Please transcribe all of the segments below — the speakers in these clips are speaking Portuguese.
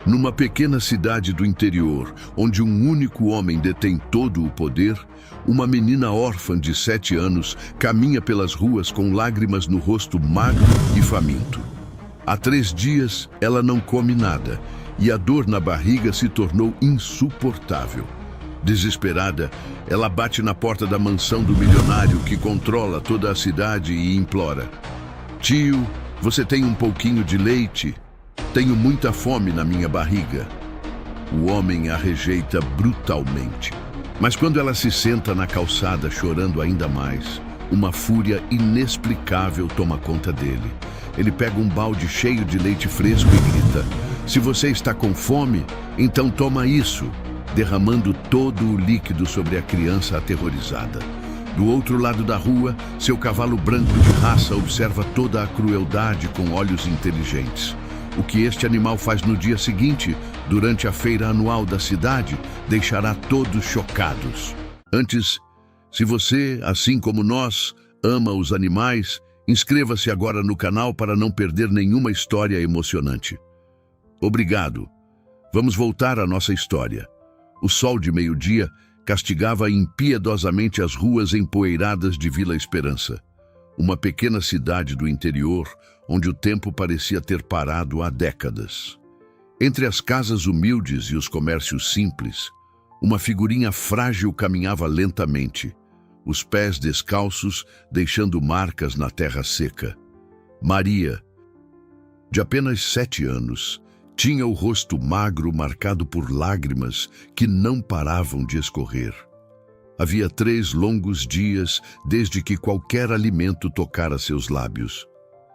Numa pequena cidade do interior, onde um único homem detém todo o poder, uma menina órfã de 7 anos caminha pelas ruas com lágrimas no rosto magro e faminto. Há 3 dias, ela não come nada e a dor na barriga se tornou insuportável. Desesperada, ela bate na porta da mansão do milionário que controla toda a cidade e implora: "Tio, você tem um pouquinho de leite? Tenho muita fome na minha barriga." O homem a rejeita brutalmente. Mas quando ela se senta na calçada chorando ainda mais, uma fúria inexplicável toma conta dele. Ele pega um balde cheio de leite fresco e grita: "Se você está com fome, então toma isso", derramando todo o líquido sobre a criança aterrorizada. Do outro lado da rua, seu cavalo branco de raça observa toda a crueldade com olhos inteligentes. O que este animal faz no dia seguinte, durante a feira anual da cidade, deixará todos chocados. Antes, se você, assim como nós, ama os animais, inscreva-se agora no canal para não perder nenhuma história emocionante. Obrigado. Vamos voltar à nossa história. O sol de meio-dia castigava impiedosamente as ruas empoeiradas de Vila Esperança, uma pequena cidade do interior onde o tempo parecia ter parado há décadas. Entre as casas humildes e os comércios simples, uma figurinha frágil caminhava lentamente, os pés descalços deixando marcas na terra seca. Maria, de apenas 7 anos, tinha o rosto magro marcado por lágrimas que não paravam de escorrer. Havia 3 longos dias desde que qualquer alimento tocara seus lábios.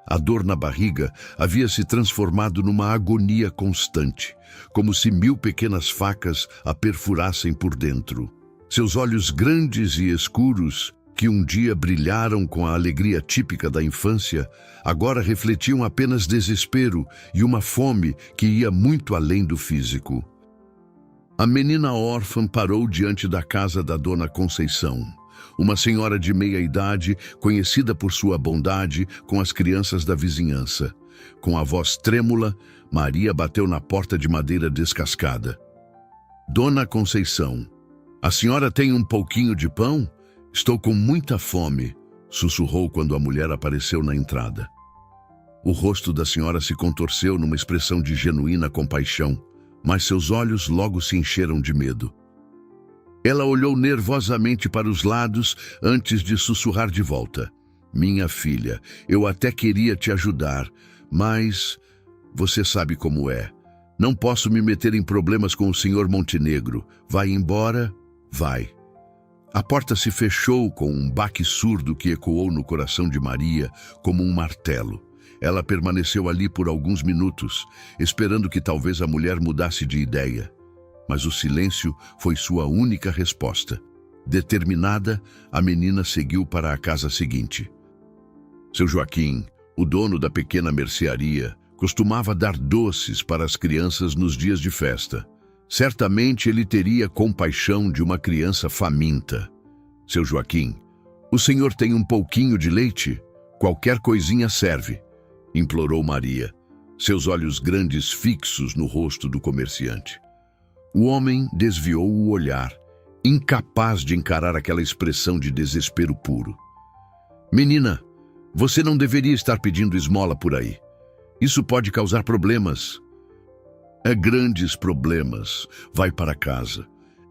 A dor na barriga havia se transformado numa agonia constante, como se 1000 pequenas facas a perfurassem por dentro. Seus olhos grandes e escuros, que um dia brilharam com a alegria típica da infância, agora refletiam apenas desespero e uma fome que ia muito além do físico. A menina órfã parou diante da casa da Dona Conceição, uma senhora de meia-idade, conhecida por sua bondade com as crianças da vizinhança. Com a voz trêmula, Maria bateu na porta de madeira descascada. "Dona Conceição, a senhora tem um pouquinho de pão? Estou com muita fome", sussurrou quando a mulher apareceu na entrada. O rosto da senhora se contorceu numa expressão de genuína compaixão, mas seus olhos logo se encheram de medo. Ela olhou nervosamente para os lados antes de sussurrar de volta: "Minha filha, eu até queria te ajudar, mas você sabe como é. Não posso me meter em problemas com o senhor Montenegro. Vai embora, vai." A porta se fechou com um baque surdo que ecoou no coração de Maria como um martelo. Ela permaneceu ali por alguns minutos, esperando que talvez a mulher mudasse de ideia. Mas o silêncio foi sua única resposta. Determinada, a menina seguiu para a casa seguinte. Seu Joaquim, o dono da pequena mercearia, costumava dar doces para as crianças nos dias de festa. Certamente ele teria compaixão de uma criança faminta. "Seu Joaquim, o senhor tem um pouquinho de leite? Qualquer coisinha serve", implorou Maria, seus olhos grandes fixos no rosto do comerciante. O homem desviou o olhar, incapaz de encarar aquela expressão de desespero puro. "Menina, você não deveria estar pedindo esmola por aí. Isso pode causar problemas." Grandes problemas. Vai para casa."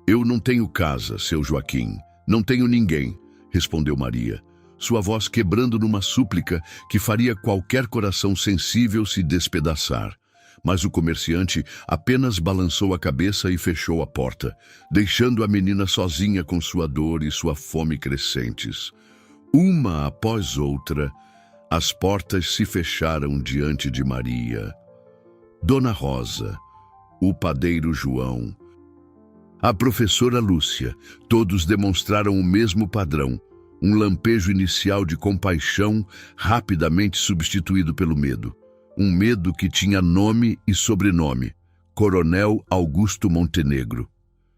"Eu não tenho casa, seu Joaquim. Não tenho ninguém", respondeu Maria, sua voz quebrando numa súplica que faria qualquer coração sensível se despedaçar. Mas o comerciante apenas balançou a cabeça e fechou a porta, deixando a menina sozinha com sua dor e sua fome crescentes. Uma após outra, as portas se fecharam diante de Maria. Dona Rosa, o padeiro João, a professora Lúcia, todos demonstraram o mesmo padrão, um lampejo inicial de compaixão rapidamente substituído pelo medo. Um medo que tinha nome e sobrenome: Coronel Augusto Montenegro.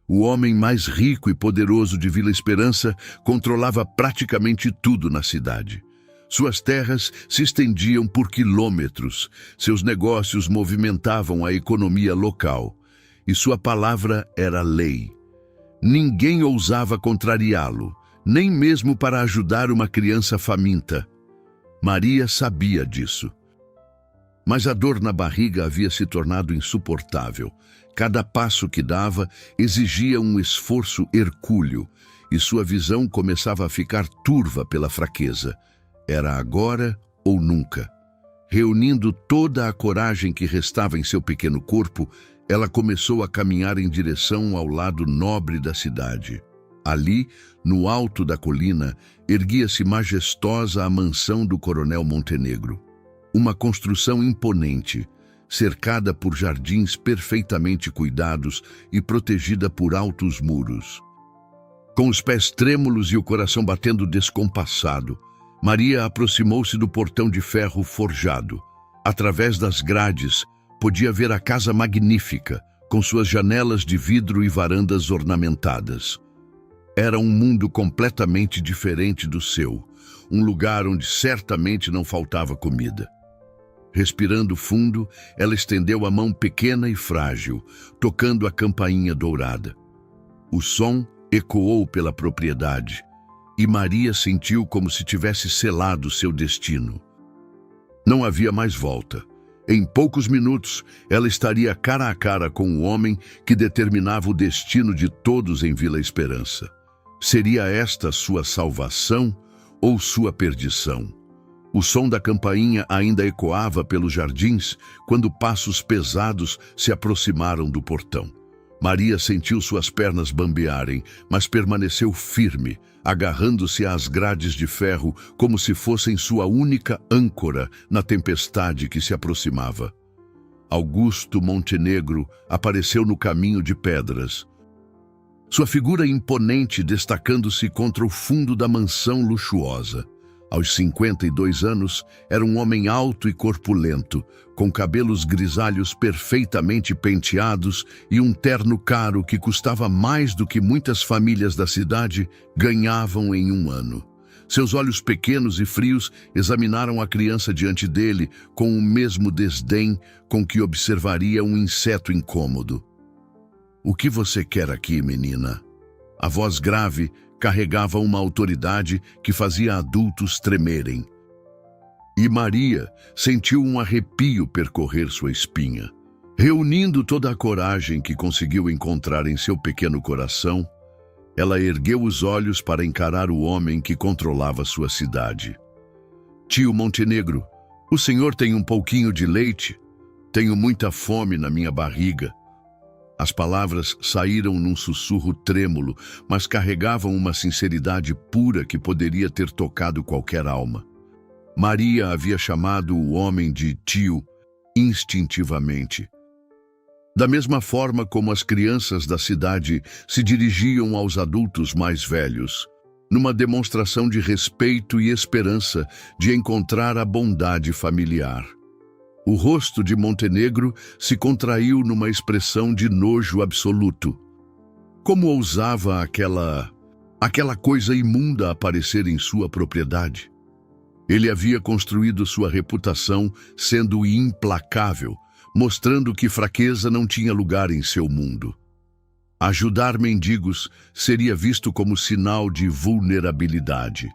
O homem mais rico e poderoso de Vila Esperança controlava praticamente tudo na cidade. Suas terras se estendiam por quilômetros, seus negócios movimentavam a economia local, e sua palavra era lei. Ninguém ousava contrariá-lo, nem mesmo para ajudar uma criança faminta. Maria sabia disso. Mas a dor na barriga havia se tornado insuportável. Cada passo que dava exigia um esforço hercúleo, e sua visão começava a ficar turva pela fraqueza. Era agora ou nunca. Reunindo toda a coragem que restava em seu pequeno corpo, ela começou a caminhar em direção ao lado nobre da cidade. Ali, no alto da colina, erguia-se majestosa a mansão do coronel Montenegro. Uma construção imponente, cercada por jardins perfeitamente cuidados e protegida por altos muros. Com os pés trêmulos e o coração batendo descompassado, Maria aproximou-se do portão de ferro forjado. Através das grades, podia ver a casa magnífica, com suas janelas de vidro e varandas ornamentadas. Era um mundo completamente diferente do seu, um lugar onde certamente não faltava comida. Respirando fundo, ela estendeu a mão pequena e frágil, tocando a campainha dourada. O som ecoou pela propriedade, e Maria sentiu como se tivesse selado seu destino. Não havia mais volta. Em poucos minutos, ela estaria cara a cara com o homem que determinava o destino de todos em Vila Esperança. Seria esta sua salvação ou sua perdição? O som da campainha ainda ecoava pelos jardins quando passos pesados se aproximaram do portão. Maria sentiu suas pernas bambearem, mas permaneceu firme, agarrando-se às grades de ferro como se fossem sua única âncora na tempestade que se aproximava. Augusto Montenegro apareceu no caminho de pedras. Sua figura imponente destacando-se contra o fundo da mansão luxuosa. Aos 52 anos, era um homem alto e corpulento, com cabelos grisalhos perfeitamente penteados e um terno caro que custava mais do que muitas famílias da cidade ganhavam em um ano. Seus olhos pequenos e frios examinaram a criança diante dele com o mesmo desdém com que observaria um inseto incômodo. "O que você quer aqui, menina?" A voz grave carregava uma autoridade que fazia adultos tremerem. E Maria sentiu um arrepio percorrer sua espinha. Reunindo toda a coragem que conseguiu encontrar em seu pequeno coração, ela ergueu os olhos para encarar o homem que controlava sua cidade. "Tio Montenegro, o senhor tem um pouquinho de leite? Tenho muita fome na minha barriga." As palavras saíram num sussurro trêmulo, mas carregavam uma sinceridade pura que poderia ter tocado qualquer alma. Maria havia chamado o homem de tio instintivamente. Da mesma forma como as crianças da cidade se dirigiam aos adultos mais velhos, numa demonstração de respeito e esperança de encontrar a bondade familiar. O rosto de Montenegro se contraiu numa expressão de nojo absoluto. Como ousava aquela coisa imunda aparecer em sua propriedade? Ele havia construído sua reputação sendo implacável, mostrando que fraqueza não tinha lugar em seu mundo. Ajudar mendigos seria visto como sinal de vulnerabilidade.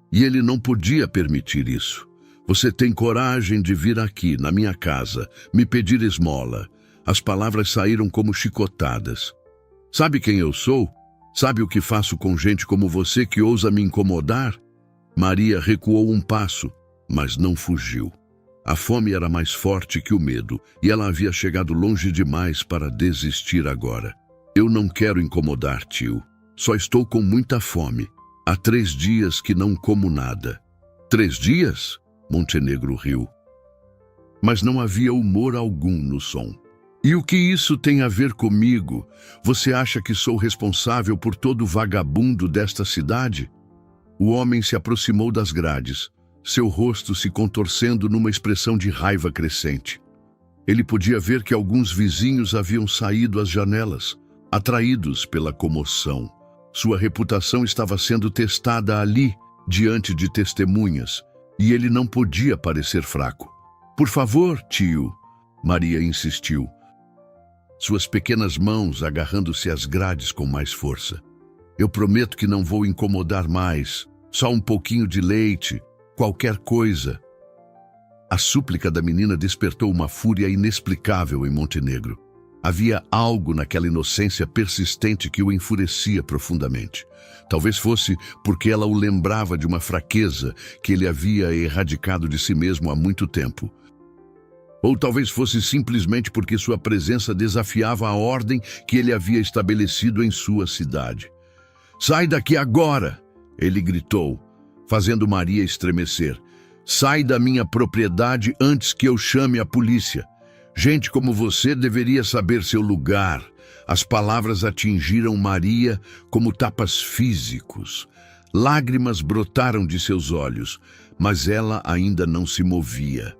E ele não podia permitir isso. "Você tem coragem de vir aqui, na minha casa, me pedir esmola." As palavras saíram como chicotadas. "Sabe quem eu sou? Sabe o que faço com gente como você que ousa me incomodar?" Maria recuou um passo, mas não fugiu. A fome era mais forte que o medo, e ela havia chegado longe demais para desistir agora. "Eu não quero incomodar, tio. Só estou com muita fome. Há 3 dias que não como nada." "3 dias?" Montenegro riu. Mas não havia humor algum no som. "E o que isso tem a ver comigo? Você acha que sou responsável por todo o vagabundo desta cidade?" O homem se aproximou das grades, seu rosto se contorcendo numa expressão de raiva crescente. Ele podia ver que alguns vizinhos haviam saído às janelas, atraídos pela comoção. Sua reputação estava sendo testada ali, diante de testemunhas, e ele não podia parecer fraco. "Por favor, tio", Maria insistiu, suas pequenas mãos agarrando-se às grades com mais força. "Eu prometo que não vou incomodar mais. Só um pouquinho de leite, qualquer coisa." A súplica da menina despertou uma fúria inexplicável em Montenegro. Havia algo naquela inocência persistente que o enfurecia profundamente. Talvez fosse porque ela o lembrava de uma fraqueza que ele havia erradicado de si mesmo há muito tempo. Ou talvez fosse simplesmente porque sua presença desafiava a ordem que ele havia estabelecido em sua cidade. "Sai daqui agora!" ele gritou, fazendo Maria estremecer. "Sai da minha propriedade antes que eu chame a polícia. Gente como você deveria saber seu lugar." As palavras atingiram Maria como tapas físicos. Lágrimas brotaram de seus olhos, mas ela ainda não se movia.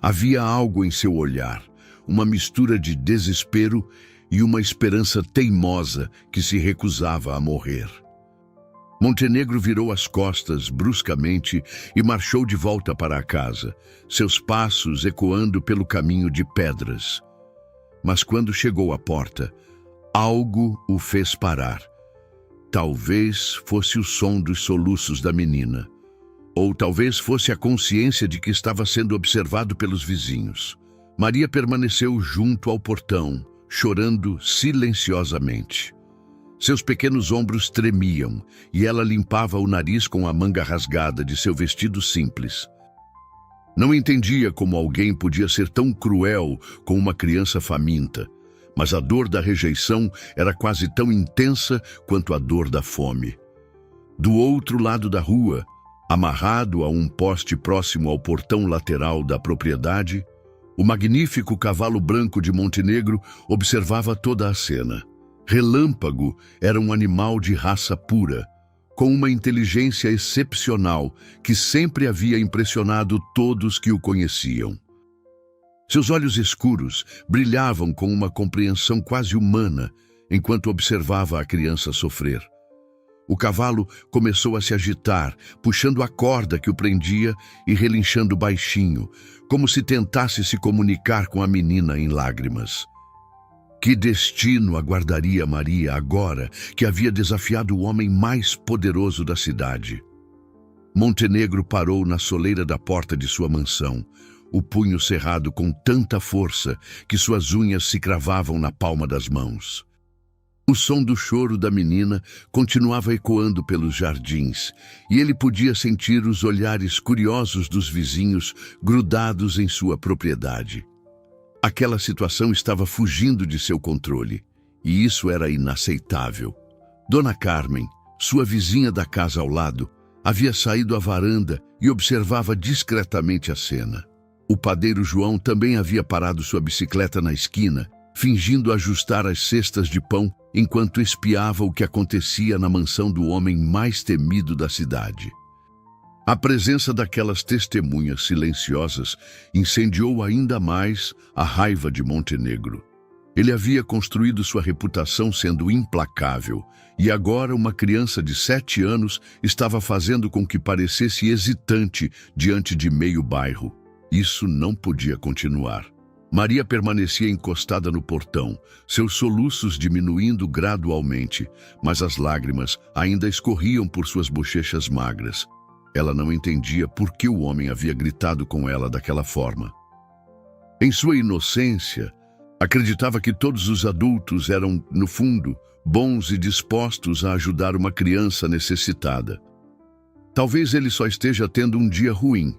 Havia algo em seu olhar, uma mistura de desespero e uma esperança teimosa que se recusava a morrer. Montenegro virou as costas bruscamente e marchou de volta para a casa, seus passos ecoando pelo caminho de pedras. Mas quando chegou à porta, algo o fez parar. Talvez fosse o som dos soluços da menina, ou talvez fosse a consciência de que estava sendo observado pelos vizinhos. Maria permaneceu junto ao portão, chorando silenciosamente. Seus pequenos ombros tremiam e ela limpava o nariz com a manga rasgada de seu vestido simples. Não entendia como alguém podia ser tão cruel com uma criança faminta, mas a dor da rejeição era quase tão intensa quanto a dor da fome. Do outro lado da rua, amarrado a um poste próximo ao portão lateral da propriedade, o magnífico cavalo branco de Montenegro observava toda a cena. Relâmpago era um animal de raça pura, com uma inteligência excepcional que sempre havia impressionado todos que o conheciam. Seus olhos escuros brilhavam com uma compreensão quase humana enquanto observava a criança sofrer. O cavalo começou a se agitar, puxando a corda que o prendia e relinchando baixinho, como se tentasse se comunicar com a menina em lágrimas. Que destino aguardaria Maria agora que havia desafiado o homem mais poderoso da cidade? Montenegro parou na soleira da porta de sua mansão, o punho cerrado com tanta força que suas unhas se cravavam na palma das mãos. O som do choro da menina continuava ecoando pelos jardins, e ele podia sentir os olhares curiosos dos vizinhos grudados em sua propriedade. Aquela situação estava fugindo de seu controle, e isso era inaceitável. Dona Carmen, sua vizinha da casa ao lado, havia saído à varanda e observava discretamente a cena. O padeiro João também havia parado sua bicicleta na esquina, fingindo ajustar as cestas de pão enquanto espiava o que acontecia na mansão do homem mais temido da cidade. A presença daquelas testemunhas silenciosas incendiou ainda mais a raiva de Montenegro. Ele havia construído sua reputação sendo implacável, e agora uma criança de 7 anos estava fazendo com que parecesse hesitante diante de meio bairro. Isso não podia continuar. Maria permanecia encostada no portão, seus soluços diminuindo gradualmente, mas as lágrimas ainda escorriam por suas bochechas magras. Ela não entendia por que o homem havia gritado com ela daquela forma. Em sua inocência, acreditava que todos os adultos eram, no fundo, bons e dispostos a ajudar uma criança necessitada. Talvez ele só esteja tendo um dia ruim,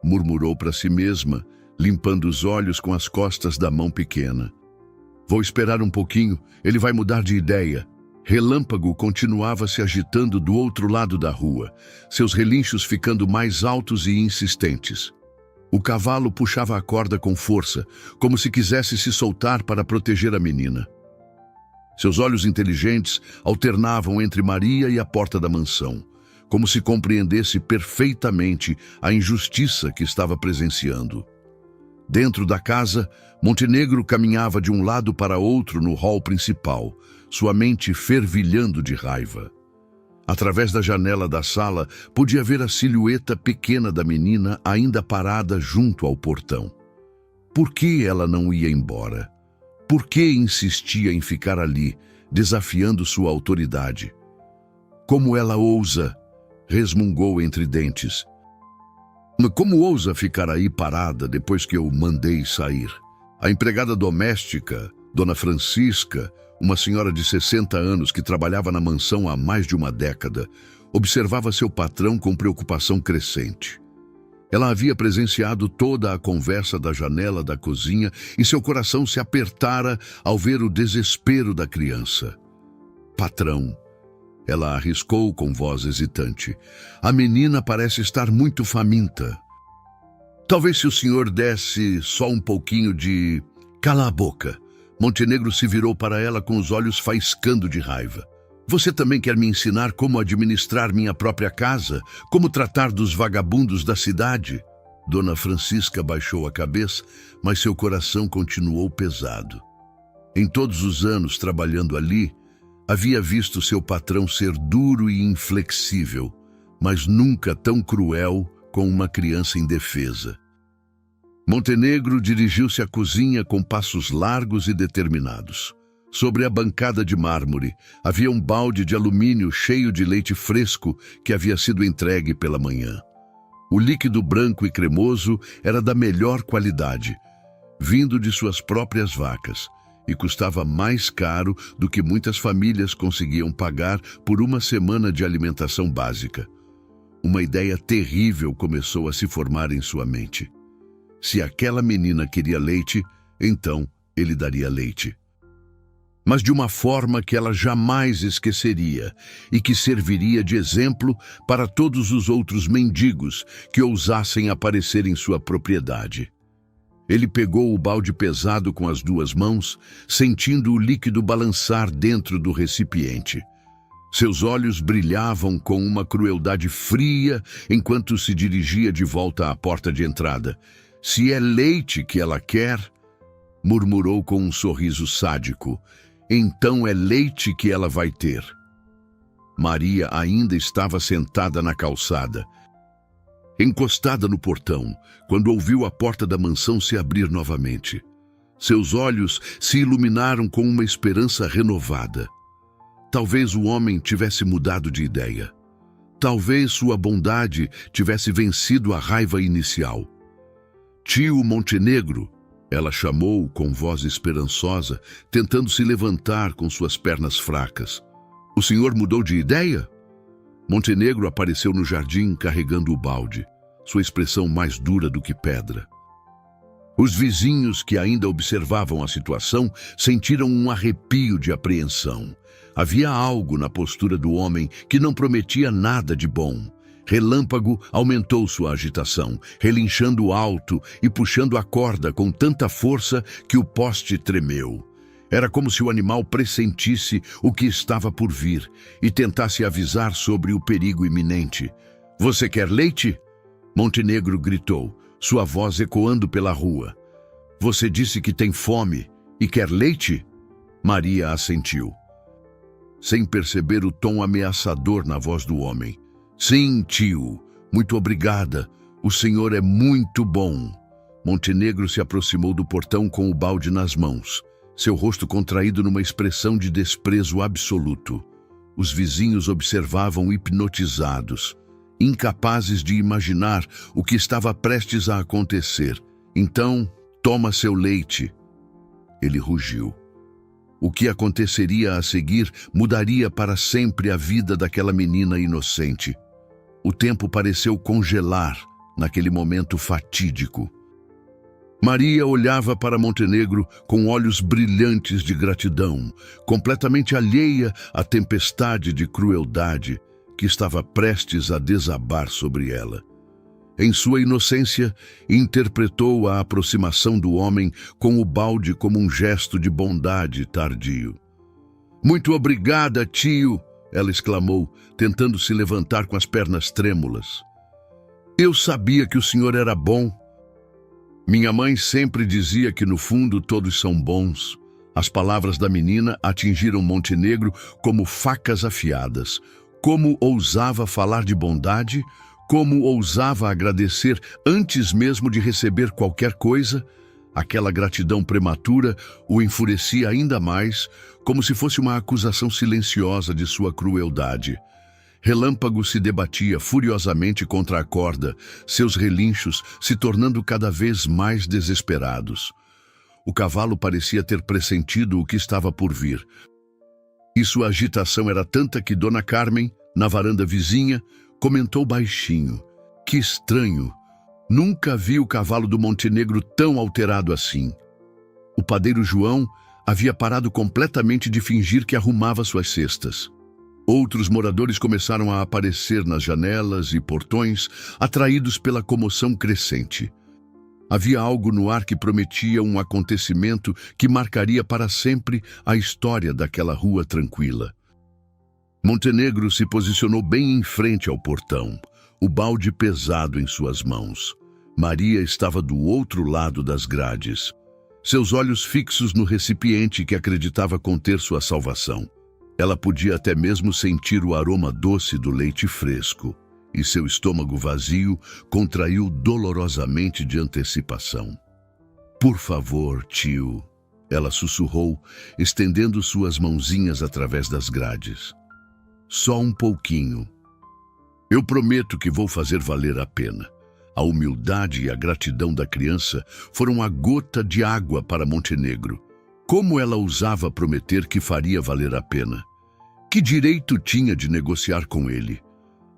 murmurou para si mesma, limpando os olhos com as costas da mão pequena. Vou esperar um pouquinho, ele vai mudar de ideia. Relâmpago continuava se agitando do outro lado da rua, seus relinchos ficando mais altos e insistentes. O cavalo puxava a corda com força, como se quisesse se soltar para proteger a menina. Seus olhos inteligentes alternavam entre Maria e a porta da mansão, como se compreendesse perfeitamente a injustiça que estava presenciando. Dentro da casa, Montenegro caminhava de um lado para outro no hall principal, sua mente fervilhando de raiva. Através da janela da sala, podia ver a silhueta pequena da menina ainda parada junto ao portão. Por que ela não ia embora? Por que insistia em ficar ali, desafiando sua autoridade? Como ela ousa? Resmungou entre dentes. Como ousa ficar aí parada depois que eu mandei sair? A empregada doméstica, Dona Francisca, uma senhora de 60 anos que trabalhava na mansão há mais de uma década, observava seu patrão com preocupação crescente. Ela havia presenciado toda a conversa da janela da cozinha e seu coração se apertara ao ver o desespero da criança. Patrão, ela arriscou com voz hesitante, a menina parece estar muito faminta. Talvez se o senhor desse só um pouquinho de... Cala a boca. Montenegro se virou para ela com os olhos faiscando de raiva. Você também quer me ensinar como administrar minha própria casa? Como tratar dos vagabundos da cidade? Dona Francisca baixou a cabeça, mas seu coração continuou pesado. Em todos os anos trabalhando ali, havia visto seu patrão ser duro e inflexível, mas nunca tão cruel com uma criança indefesa. Montenegro dirigiu-se à cozinha com passos largos e determinados. Sobre a bancada de mármore, havia um balde de alumínio cheio de leite fresco que havia sido entregue pela manhã. O líquido branco e cremoso era da melhor qualidade, vindo de suas próprias vacas, e custava mais caro do que muitas famílias conseguiam pagar por uma semana de alimentação básica. Uma ideia terrível começou a se formar em sua mente. Se aquela menina queria leite, então ele daria leite. Mas de uma forma que ela jamais esqueceria e que serviria de exemplo para todos os outros mendigos que ousassem aparecer em sua propriedade. Ele pegou o balde pesado com as duas mãos, sentindo o líquido balançar dentro do recipiente. Seus olhos brilhavam com uma crueldade fria enquanto se dirigia de volta à porta de entrada. Se é leite que ela quer, murmurou com um sorriso sádico, então é leite que ela vai ter. Maria ainda estava sentada na calçada, encostada no portão, quando ouviu a porta da mansão se abrir novamente. Seus olhos se iluminaram com uma esperança renovada. Talvez o homem tivesse mudado de ideia. Talvez sua bondade tivesse vencido a raiva inicial. Tio Montenegro, ela chamou com voz esperançosa, tentando se levantar com suas pernas fracas. O senhor mudou de ideia? Montenegro apareceu no jardim carregando o balde, sua expressão mais dura do que pedra. Os vizinhos que ainda observavam a situação sentiram um arrepio de apreensão. Havia algo na postura do homem que não prometia nada de bom. Relâmpago aumentou sua agitação, relinchando alto e puxando a corda com tanta força que o poste tremeu. Era como se o animal pressentisse o que estava por vir e tentasse avisar sobre o perigo iminente. Você quer leite? Montenegro gritou, sua voz ecoando pela rua. Você disse que tem fome e quer leite? Maria assentiu, sem perceber o tom ameaçador na voz do homem. Sim, tio, muito obrigada. O senhor é muito bom. Montenegro se aproximou do portão com o balde nas mãos, seu rosto contraído numa expressão de desprezo absoluto. Os vizinhos observavam hipnotizados, incapazes de imaginar o que estava prestes a acontecer. Então, toma seu leite. Ele rugiu. O que aconteceria a seguir mudaria para sempre a vida daquela menina inocente. O tempo pareceu congelar naquele momento fatídico. Maria olhava para Montenegro com olhos brilhantes de gratidão, completamente alheia à tempestade de crueldade que estava prestes a desabar sobre ela. Em sua inocência, interpretou a aproximação do homem com o balde como um gesto de bondade tardio. Muito obrigada, tio! Ela exclamou, tentando se levantar com as pernas trêmulas. Eu sabia que o senhor era bom. Minha mãe sempre dizia que no fundo todos são bons. As palavras da menina atingiram Montenegro como facas afiadas. Como ousava falar de bondade, como ousava agradecer antes mesmo de receber qualquer coisa. Aquela gratidão prematura o enfurecia ainda mais, como se fosse uma acusação silenciosa de sua crueldade. Relâmpago se debatia furiosamente contra a corda, seus relinchos se tornando cada vez mais desesperados. O cavalo parecia ter pressentido o que estava por vir. E sua agitação era tanta que Dona Carmen, na varanda vizinha, comentou baixinho: "Que estranho! Nunca vi o cavalo do Montenegro tão alterado assim." O padeiro João havia parado completamente de fingir que arrumava suas cestas. Outros moradores começaram a aparecer nas janelas e portões, atraídos pela comoção crescente. Havia algo no ar que prometia um acontecimento que marcaria para sempre a história daquela rua tranquila. Montenegro se posicionou bem em frente ao portão, o balde pesado em suas mãos. Maria estava do outro lado das grades, seus olhos fixos no recipiente que acreditava conter sua salvação. Ela podia até mesmo sentir o aroma doce do leite fresco, e seu estômago vazio contraiu dolorosamente de antecipação. "Por favor, tio," ela sussurrou, estendendo suas mãozinhas através das grades. "Só um pouquinho. Eu prometo que vou fazer valer a pena." A humildade e a gratidão da criança foram a gota de água para Montenegro. Como ela ousava prometer que faria valer a pena? Que direito tinha de negociar com ele?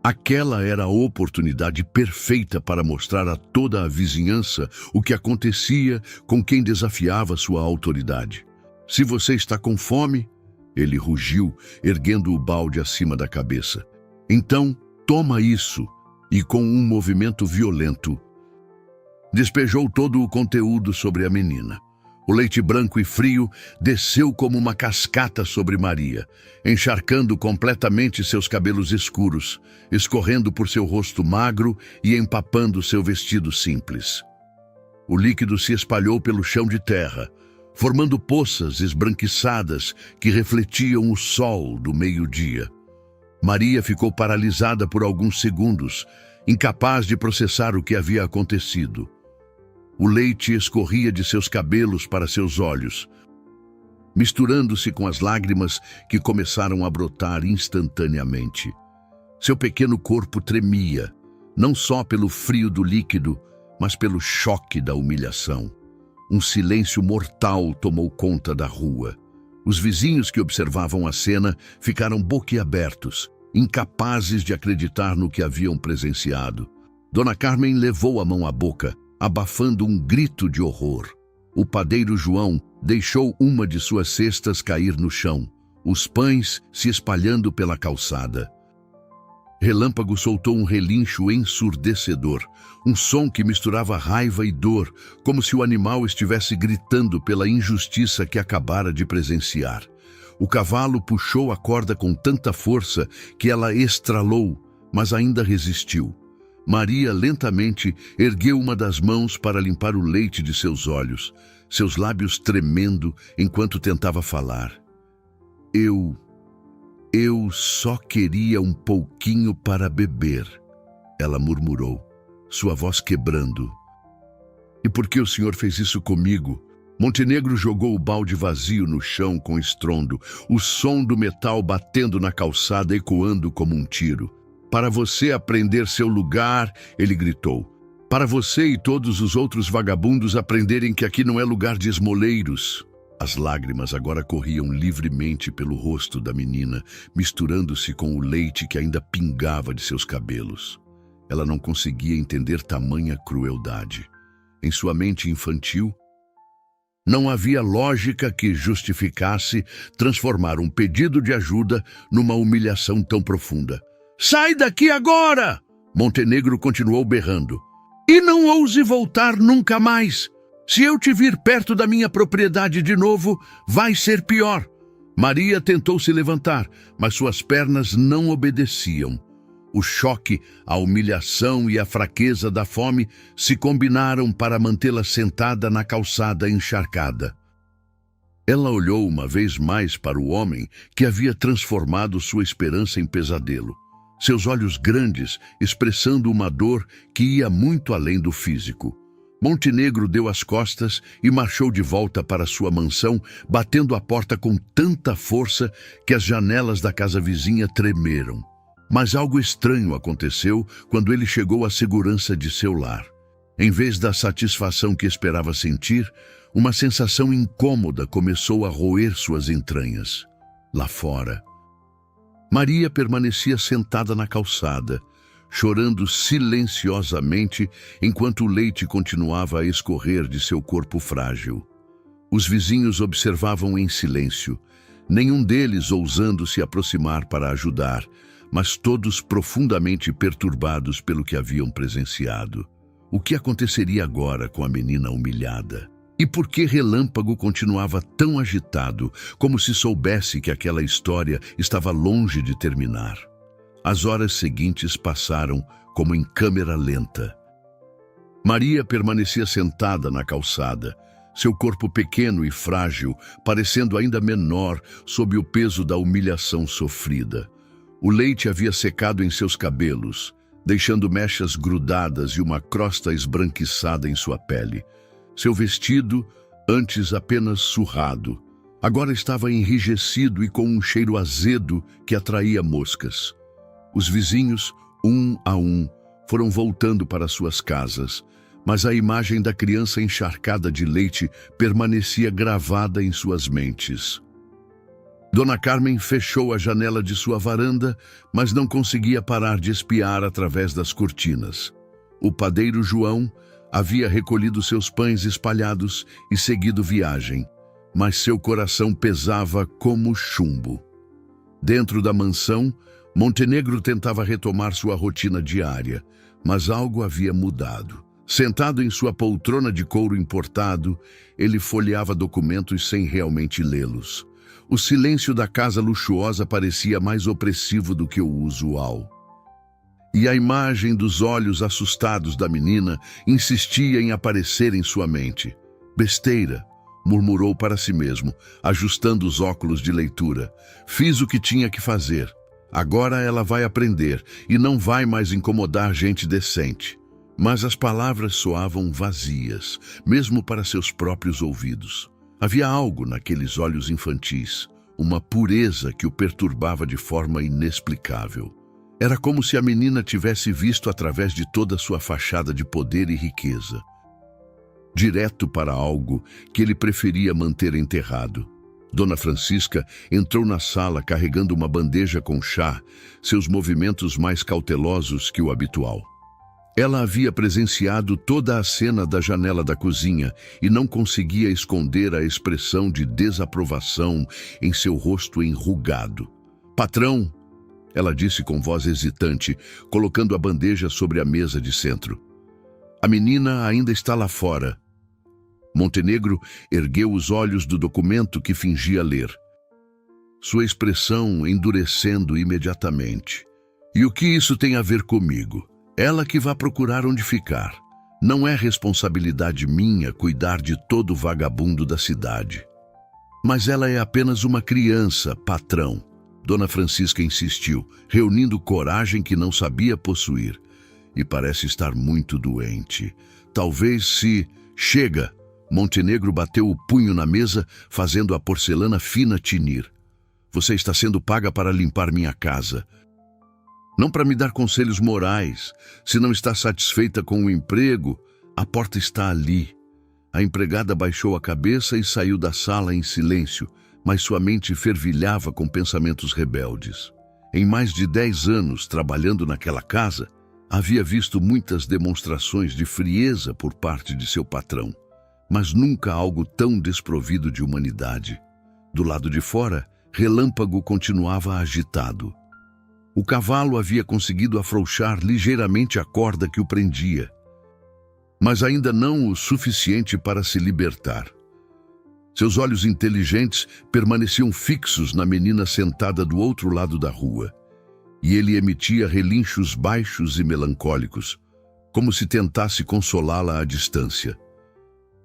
Aquela era a oportunidade perfeita para mostrar a toda a vizinhança o que acontecia com quem desafiava sua autoridade. "Se você está com fome," ele rugiu, erguendo o balde acima da cabeça, "então toma isso." E com um movimento violento, despejou todo o conteúdo sobre a menina. O leite branco e frio desceu como uma cascata sobre Maria, encharcando completamente seus cabelos escuros, escorrendo por seu rosto magro e empapando seu vestido simples. O líquido se espalhou pelo chão de terra, formando poças esbranquiçadas que refletiam o sol do meio-dia. Maria ficou paralisada por alguns segundos, incapaz de processar o que havia acontecido. O leite escorria de seus cabelos para seus olhos, misturando-se com as lágrimas que começaram a brotar instantaneamente. Seu pequeno corpo tremia, não só pelo frio do líquido, mas pelo choque da humilhação. Um silêncio mortal tomou conta da rua. Os vizinhos que observavam a cena ficaram boquiabertos, incapazes de acreditar no que haviam presenciado. Dona Carmen levou a mão à boca, abafando um grito de horror. O padeiro João deixou uma de suas cestas cair no chão, os pães se espalhando pela calçada. Relâmpago soltou um relincho ensurdecedor, um som que misturava raiva e dor, como se o animal estivesse gritando pela injustiça que acabara de presenciar. O cavalo puxou a corda com tanta força que ela estralou, mas ainda resistiu. Maria lentamente ergueu uma das mãos para limpar o leite de seus olhos, seus lábios tremendo enquanto tentava falar. Eu só queria um pouquinho para beber," ela murmurou, sua voz quebrando. "E por que o senhor fez isso comigo?" Montenegro jogou o balde vazio no chão com estrondo, o som do metal batendo na calçada ecoando como um tiro. "Para você aprender seu lugar," ele gritou. "Para você e todos os outros vagabundos aprenderem que aqui não é lugar de esmoleiros." As lágrimas agora corriam livremente pelo rosto da menina, misturando-se com o leite que ainda pingava de seus cabelos. Ela não conseguia entender tamanha crueldade. Em sua mente infantil, não havia lógica que justificasse transformar um pedido de ajuda numa humilhação tão profunda. "Sai daqui agora!" Montenegro continuou berrando. "E não ouse voltar nunca mais! Se eu te vir perto da minha propriedade de novo, vai ser pior." Maria tentou se levantar, mas suas pernas não obedeciam. O choque, a humilhação e a fraqueza da fome se combinaram para mantê-la sentada na calçada encharcada. Ela olhou uma vez mais para o homem que havia transformado sua esperança em pesadelo. Seus olhos grandes, expressando uma dor que ia muito além do físico. Montenegro deu as costas e marchou de volta para sua mansão, batendo a porta com tanta força que as janelas da casa vizinha tremeram. Mas algo estranho aconteceu quando ele chegou à segurança de seu lar. Em vez da satisfação que esperava sentir, uma sensação incômoda começou a roer suas entranhas. Lá fora, Maria permanecia sentada na calçada, chorando silenciosamente enquanto o leite continuava a escorrer de seu corpo frágil. Os vizinhos observavam em silêncio, nenhum deles ousando se aproximar para ajudar, mas todos profundamente perturbados pelo que haviam presenciado. O que aconteceria agora com a menina humilhada? E por que Relâmpago continuava tão agitado, como se soubesse que aquela história estava longe de terminar? As horas seguintes passaram como em câmera lenta. Maria permanecia sentada na calçada, seu corpo pequeno e frágil, parecendo ainda menor sob o peso da humilhação sofrida. O leite havia secado em seus cabelos, deixando mechas grudadas e uma crosta esbranquiçada em sua pele. Seu vestido, antes apenas surrado, agora estava enrijecido e com um cheiro azedo que atraía moscas. Os vizinhos, um a um, foram voltando para suas casas, mas a imagem da criança encharcada de leite permanecia gravada em suas mentes. Dona Carmen fechou a janela de sua varanda, mas não conseguia parar de espiar através das cortinas. O padeiro João havia recolhido seus pães espalhados e seguido viagem, mas seu coração pesava como chumbo. Dentro da mansão, Montenegro tentava retomar sua rotina diária, mas algo havia mudado. Sentado em sua poltrona de couro importado, ele folheava documentos sem realmente lê-los. O silêncio da casa luxuosa parecia mais opressivo do que o usual. E a imagem dos olhos assustados da menina insistia em aparecer em sua mente. Besteira, murmurou para si mesmo, ajustando os óculos de leitura. Fiz o que tinha que fazer. Agora ela vai aprender e não vai mais incomodar gente decente. Mas as palavras soavam vazias, mesmo para seus próprios ouvidos. Havia algo naqueles olhos infantis, uma pureza que o perturbava de forma inexplicável. Era como se a menina tivesse visto através de toda sua fachada de poder e riqueza, direto para algo que ele preferia manter enterrado. Dona Francisca entrou na sala carregando uma bandeja com chá, seus movimentos mais cautelosos que o habitual. Ela havia presenciado toda a cena da janela da cozinha e não conseguia esconder a expressão de desaprovação em seu rosto enrugado. "Patrão", ela disse com voz hesitante, colocando a bandeja sobre a mesa de centro. "A menina ainda está lá fora." Montenegro ergueu os olhos do documento que fingia ler, sua expressão endurecendo imediatamente. "E o que isso tem a ver comigo? Ela que vai procurar onde ficar. Não é responsabilidade minha cuidar de todo vagabundo da cidade." "Mas ela é apenas uma criança, patrão," Dona Francisca insistiu, reunindo coragem que não sabia possuir. "E parece estar muito doente. Talvez se..." "Chega!" Montenegro bateu o punho na mesa, fazendo a porcelana fina tinir. "Você está sendo paga para limpar minha casa. Não para me dar conselhos morais. Se não está satisfeita com o emprego, a porta está ali." A empregada baixou a cabeça e saiu da sala em silêncio, mas sua mente fervilhava com pensamentos rebeldes. Em mais de 10 anos trabalhando naquela casa, havia visto muitas demonstrações de frieza por parte de seu patrão, mas nunca algo tão desprovido de humanidade. Do lado de fora, Relâmpago continuava agitado. O cavalo havia conseguido afrouxar ligeiramente a corda que o prendia, mas ainda não o suficiente para se libertar. Seus olhos inteligentes permaneciam fixos na menina sentada do outro lado da rua, e ele emitia relinchos baixos e melancólicos, como se tentasse consolá-la à distância.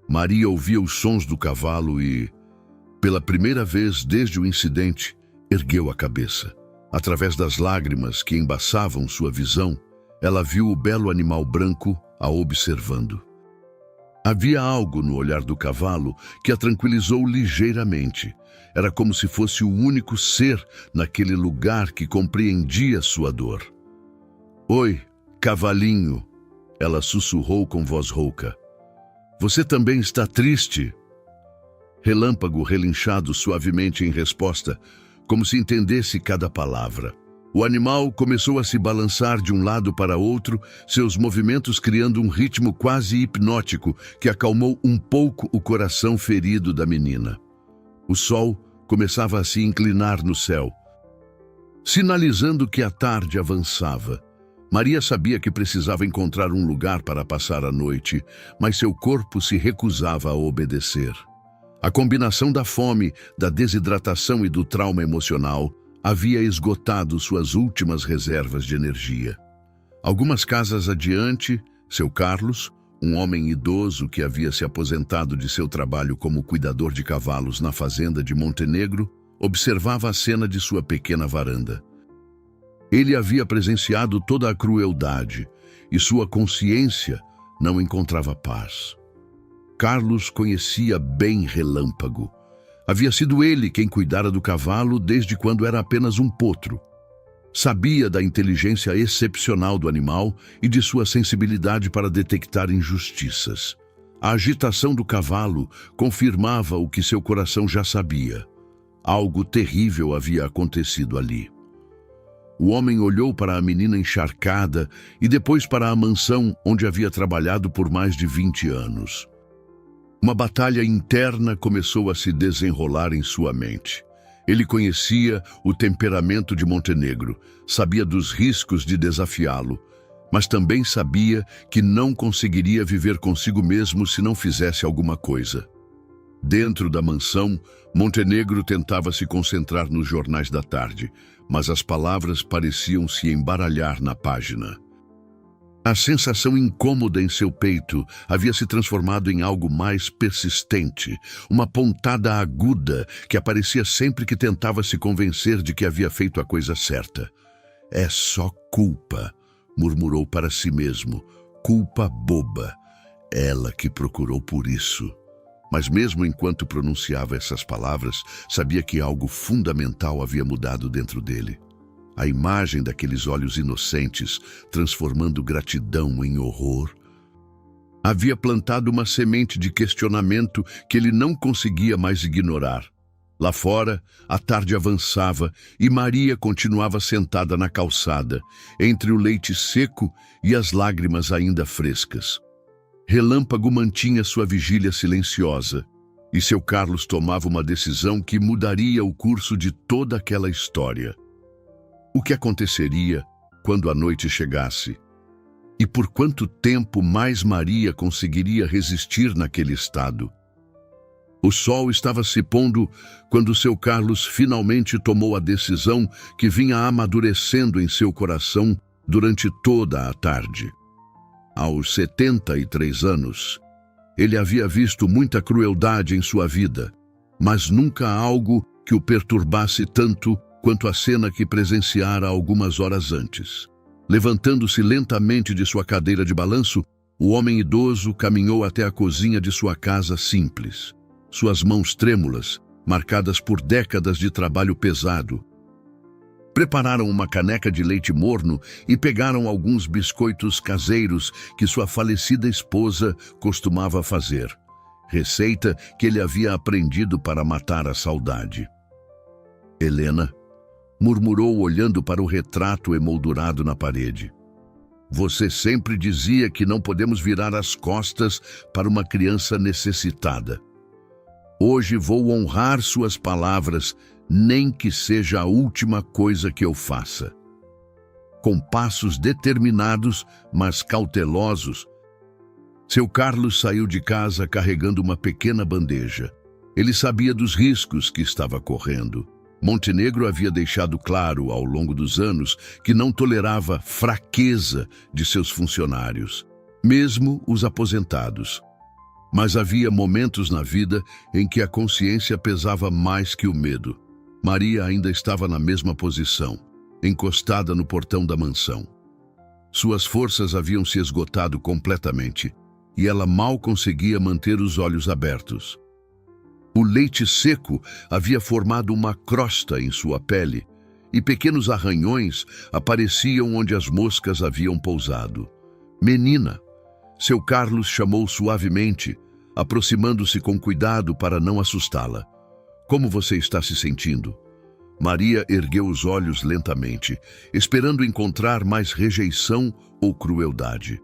Maria ouvia os sons do cavalo e Pela primeira vez desde o incidente, ergueu a cabeça. Através das lágrimas que embaçavam sua visão, ela viu o belo animal branco a observando. Havia algo no olhar do cavalo que a tranquilizou ligeiramente. Era como se fosse o único ser naquele lugar que compreendia sua dor. "Oi, cavalinho", ela sussurrou com voz rouca. "Você também está triste?" Relâmpago relinchado suavemente em resposta, como se entendesse cada palavra. O animal começou a se balançar de um lado para outro, seus movimentos criando um ritmo quase hipnótico que acalmou um pouco o coração ferido da menina. O sol começava a se inclinar no céu, sinalizando que a tarde avançava. Maria sabia que precisava encontrar um lugar para passar a noite, mas seu corpo se recusava a obedecer. A combinação da fome, da desidratação e do trauma emocional havia esgotado suas últimas reservas de energia. Algumas casas adiante, seu Carlos, um homem idoso que havia se aposentado de seu trabalho como cuidador de cavalos na fazenda de Montenegro, observava a cena de sua pequena varanda. Ele havia presenciado toda a crueldade e sua consciência não encontrava paz. Carlos conhecia bem Relâmpago. Havia sido ele quem cuidara do cavalo desde quando era apenas um potro. Sabia da inteligência excepcional do animal e de sua sensibilidade para detectar injustiças. A agitação do cavalo confirmava o que seu coração já sabia. Algo terrível havia acontecido ali. O homem olhou para a menina encharcada e depois para a mansão onde havia trabalhado por mais de 20 anos. Uma batalha interna começou a se desenrolar em sua mente. Ele conhecia o temperamento de Montenegro, sabia dos riscos de desafiá-lo, mas também sabia que não conseguiria viver consigo mesmo se não fizesse alguma coisa. Dentro da mansão, Montenegro tentava se concentrar nos jornais da tarde, mas as palavras pareciam se embaralhar na página. A sensação incômoda em seu peito havia se transformado em algo mais persistente, uma pontada aguda que aparecia sempre que tentava se convencer de que havia feito a coisa certa. "É só culpa", murmurou para si mesmo, "culpa boba. Ela que procurou por isso." Mas mesmo enquanto pronunciava essas palavras, sabia que algo fundamental havia mudado dentro dele. A imagem daqueles olhos inocentes, transformando gratidão em horror, havia plantado uma semente de questionamento que ele não conseguia mais ignorar. Lá fora, a tarde avançava e Maria continuava sentada na calçada, entre o leite seco e as lágrimas ainda frescas. Relâmpago mantinha sua vigília silenciosa, e seu Carlos tomava uma decisão que mudaria o curso de toda aquela história. O que aconteceria quando a noite chegasse? E por quanto tempo mais Maria conseguiria resistir naquele estado? O sol estava se pondo quando seu Carlos finalmente tomou a decisão que vinha amadurecendo em seu coração durante toda a tarde. Aos 73 anos, ele havia visto muita crueldade em sua vida, mas nunca algo que o perturbasse tanto quanto a cena que presenciara algumas horas antes. Levantando-se lentamente de sua cadeira de balanço, o homem idoso caminhou até a cozinha de sua casa simples. Suas mãos trêmulas, marcadas por décadas de trabalho pesado. Prepararam uma caneca de leite morno e pegaram alguns biscoitos caseiros que sua falecida esposa costumava fazer. Receita que ele havia aprendido para matar a saudade. "Helena", murmurou olhando para o retrato emoldurado na parede. "Você sempre dizia que não podemos virar as costas para uma criança necessitada. Hoje vou honrar suas palavras, nem que seja a última coisa que eu faça." Com passos determinados, mas cautelosos, seu Carlos saiu de casa carregando uma pequena bandeja. Ele sabia dos riscos que estava correndo. Montenegro havia deixado claro ao longo dos anos que não tolerava fraqueza de seus funcionários, mesmo os aposentados. Mas havia momentos na vida em que a consciência pesava mais que o medo. Maria ainda estava na mesma posição, encostada no portão da mansão. Suas forças haviam se esgotado completamente e ela mal conseguia manter os olhos abertos. O leite seco havia formado uma crosta em sua pele e pequenos arranhões apareciam onde as moscas haviam pousado. Menina, seu Carlos chamou suavemente, aproximando-se com cuidado para não assustá-la. Como você está se sentindo? Maria ergueu os olhos lentamente, esperando encontrar mais rejeição ou crueldade.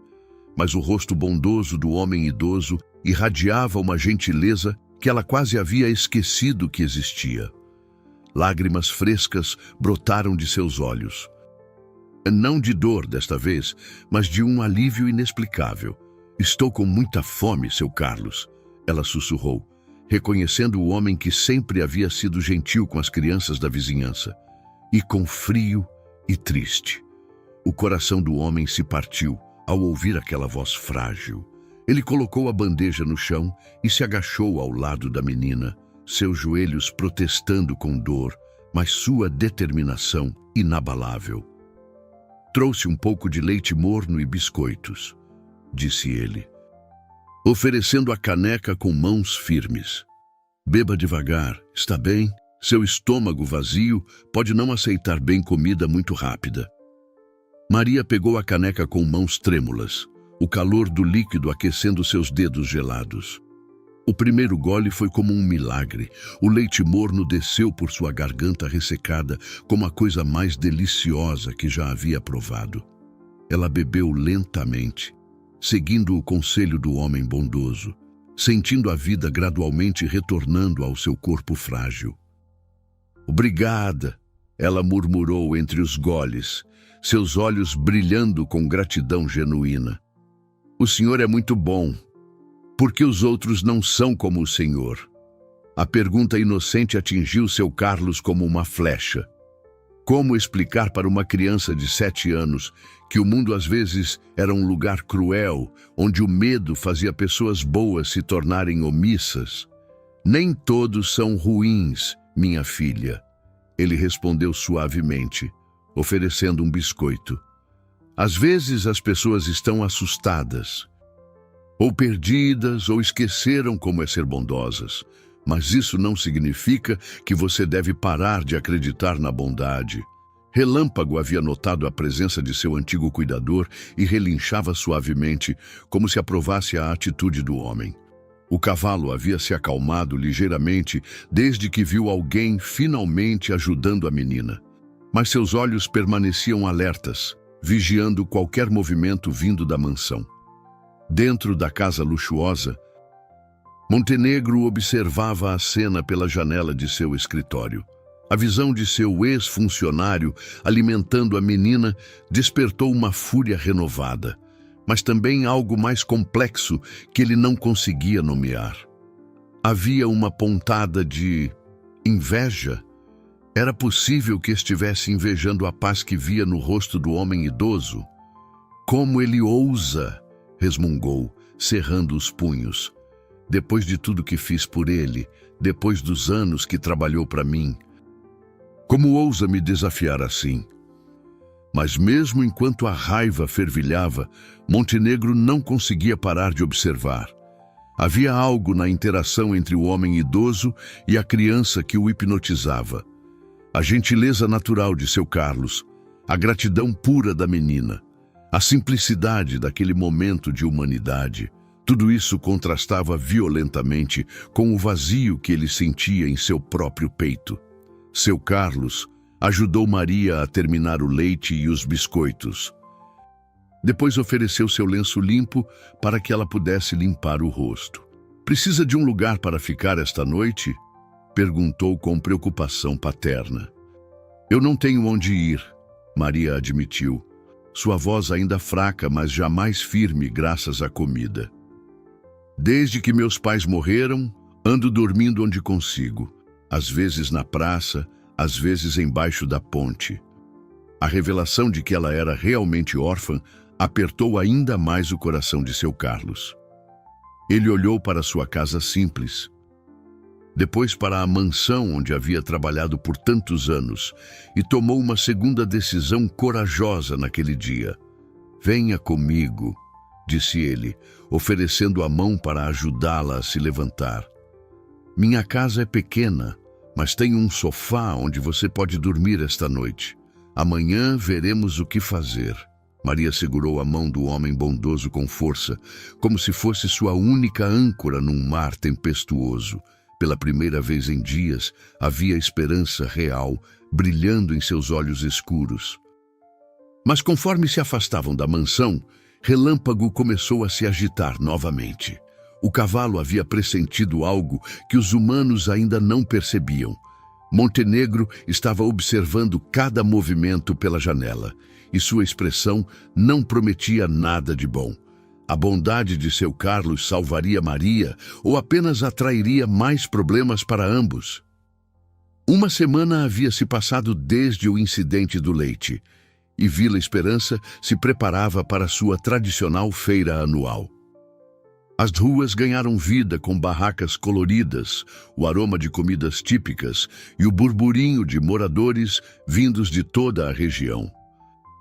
Mas o rosto bondoso do homem idoso irradiava uma gentileza que ela quase havia esquecido que existia. Lágrimas frescas brotaram de seus olhos. Não de dor desta vez, mas de um alívio inexplicável. Estou com muita fome, seu Carlos, ela sussurrou, reconhecendo o homem que sempre havia sido gentil com as crianças da vizinhança. E com frio e triste. O coração do homem se partiu ao ouvir aquela voz frágil. Ele colocou a bandeja no chão e se agachou ao lado da menina, seus joelhos protestando com dor, mas sua determinação inabalável. Trouxe um pouco de leite morno e biscoitos, disse ele, oferecendo a caneca com mãos firmes. Beba devagar, está bem? Seu estômago vazio pode não aceitar bem comida muito rápida. Maria pegou a caneca com mãos trêmulas, o calor do líquido aquecendo seus dedos gelados. O primeiro gole foi como um milagre. O leite morno desceu por sua garganta ressecada como a coisa mais deliciosa que já havia provado. Ela bebeu lentamente, seguindo o conselho do homem bondoso, sentindo a vida gradualmente retornando ao seu corpo frágil. Obrigada, ela murmurou entre os goles, seus olhos brilhando com gratidão genuína. O senhor é muito bom. Por que os outros não são como o senhor? A pergunta inocente atingiu seu Carlos como uma flecha. Como explicar para uma criança de 7 anos que o mundo às vezes era um lugar cruel, onde o medo fazia pessoas boas se tornarem omissas? Nem todos são ruins, minha filha. Ele respondeu suavemente, oferecendo um biscoito. Às vezes as pessoas estão assustadas, ou perdidas, ou esqueceram como é ser bondosas. Mas isso não significa que você deve parar de acreditar na bondade. Relâmpago havia notado a presença de seu antigo cuidador e relinchava suavemente, como se aprovasse a atitude do homem. O cavalo havia se acalmado ligeiramente desde que viu alguém finalmente ajudando a menina. Mas seus olhos permaneciam alertas, vigiando qualquer movimento vindo da mansão. Dentro da casa luxuosa, Montenegro observava a cena pela janela de seu escritório. A visão de seu ex-funcionário alimentando a menina despertou uma fúria renovada, mas também algo mais complexo que ele não conseguia nomear. Havia uma pontada de inveja. Era possível que estivesse invejando a paz que via no rosto do homem idoso. Como ele ousa, resmungou, cerrando os punhos. Depois de tudo que fiz por ele, depois dos anos que trabalhou para mim, como ousa me desafiar assim? Mas mesmo enquanto a raiva fervilhava, Montenegro não conseguia parar de observar. Havia algo na interação entre o homem idoso e a criança que o hipnotizava. A gentileza natural de seu Carlos, a gratidão pura da menina, a simplicidade daquele momento de humanidade. Tudo isso contrastava violentamente com o vazio que ele sentia em seu próprio peito. Seu Carlos ajudou Maria a terminar o leite e os biscoitos. Depois ofereceu seu lenço limpo para que ela pudesse limpar o rosto. "Precisa de um lugar para ficar esta noite?" perguntou com preocupação paterna. "Eu não tenho onde ir", Maria admitiu, sua voz ainda fraca, mas jamais firme graças à comida. "Desde que meus pais morreram, ando dormindo onde consigo, às vezes na praça, às vezes embaixo da ponte." A revelação de que ela era realmente órfã apertou ainda mais o coração de seu Carlos. Ele olhou para sua casa simples, depois para a mansão onde havia trabalhado por tantos anos e tomou uma segunda decisão corajosa naquele dia. "Venha comigo", disse ele, oferecendo a mão para ajudá-la a se levantar. "Minha casa é pequena, mas tem um sofá onde você pode dormir esta noite. Amanhã veremos o que fazer." Maria segurou a mão do homem bondoso com força, como se fosse sua única âncora num mar tempestuoso. Pela primeira vez em dias, havia esperança real, brilhando em seus olhos escuros. Mas conforme se afastavam da mansão, Relâmpago começou a se agitar novamente. O cavalo havia pressentido algo que os humanos ainda não percebiam. Montenegro estava observando cada movimento pela janela, e sua expressão não prometia nada de bom. A bondade de seu Carlos salvaria Maria ou apenas atrairia mais problemas para ambos? Uma semana havia se passado desde o incidente do leite, e Vila Esperança se preparava para sua tradicional feira anual. As ruas ganharam vida com barracas coloridas, o aroma de comidas típicas e o burburinho de moradores vindos de toda a região.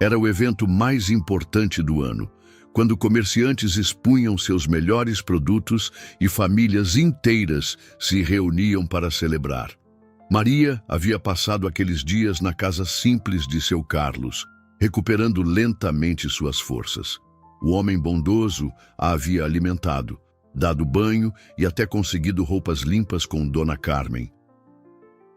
Era o evento mais importante do ano, quando comerciantes expunham seus melhores produtos e famílias inteiras se reuniam para celebrar. Maria havia passado aqueles dias na casa simples de seu Carlos, recuperando lentamente suas forças. O homem bondoso a havia alimentado, dado banho e até conseguido roupas limpas com Dona Carmen,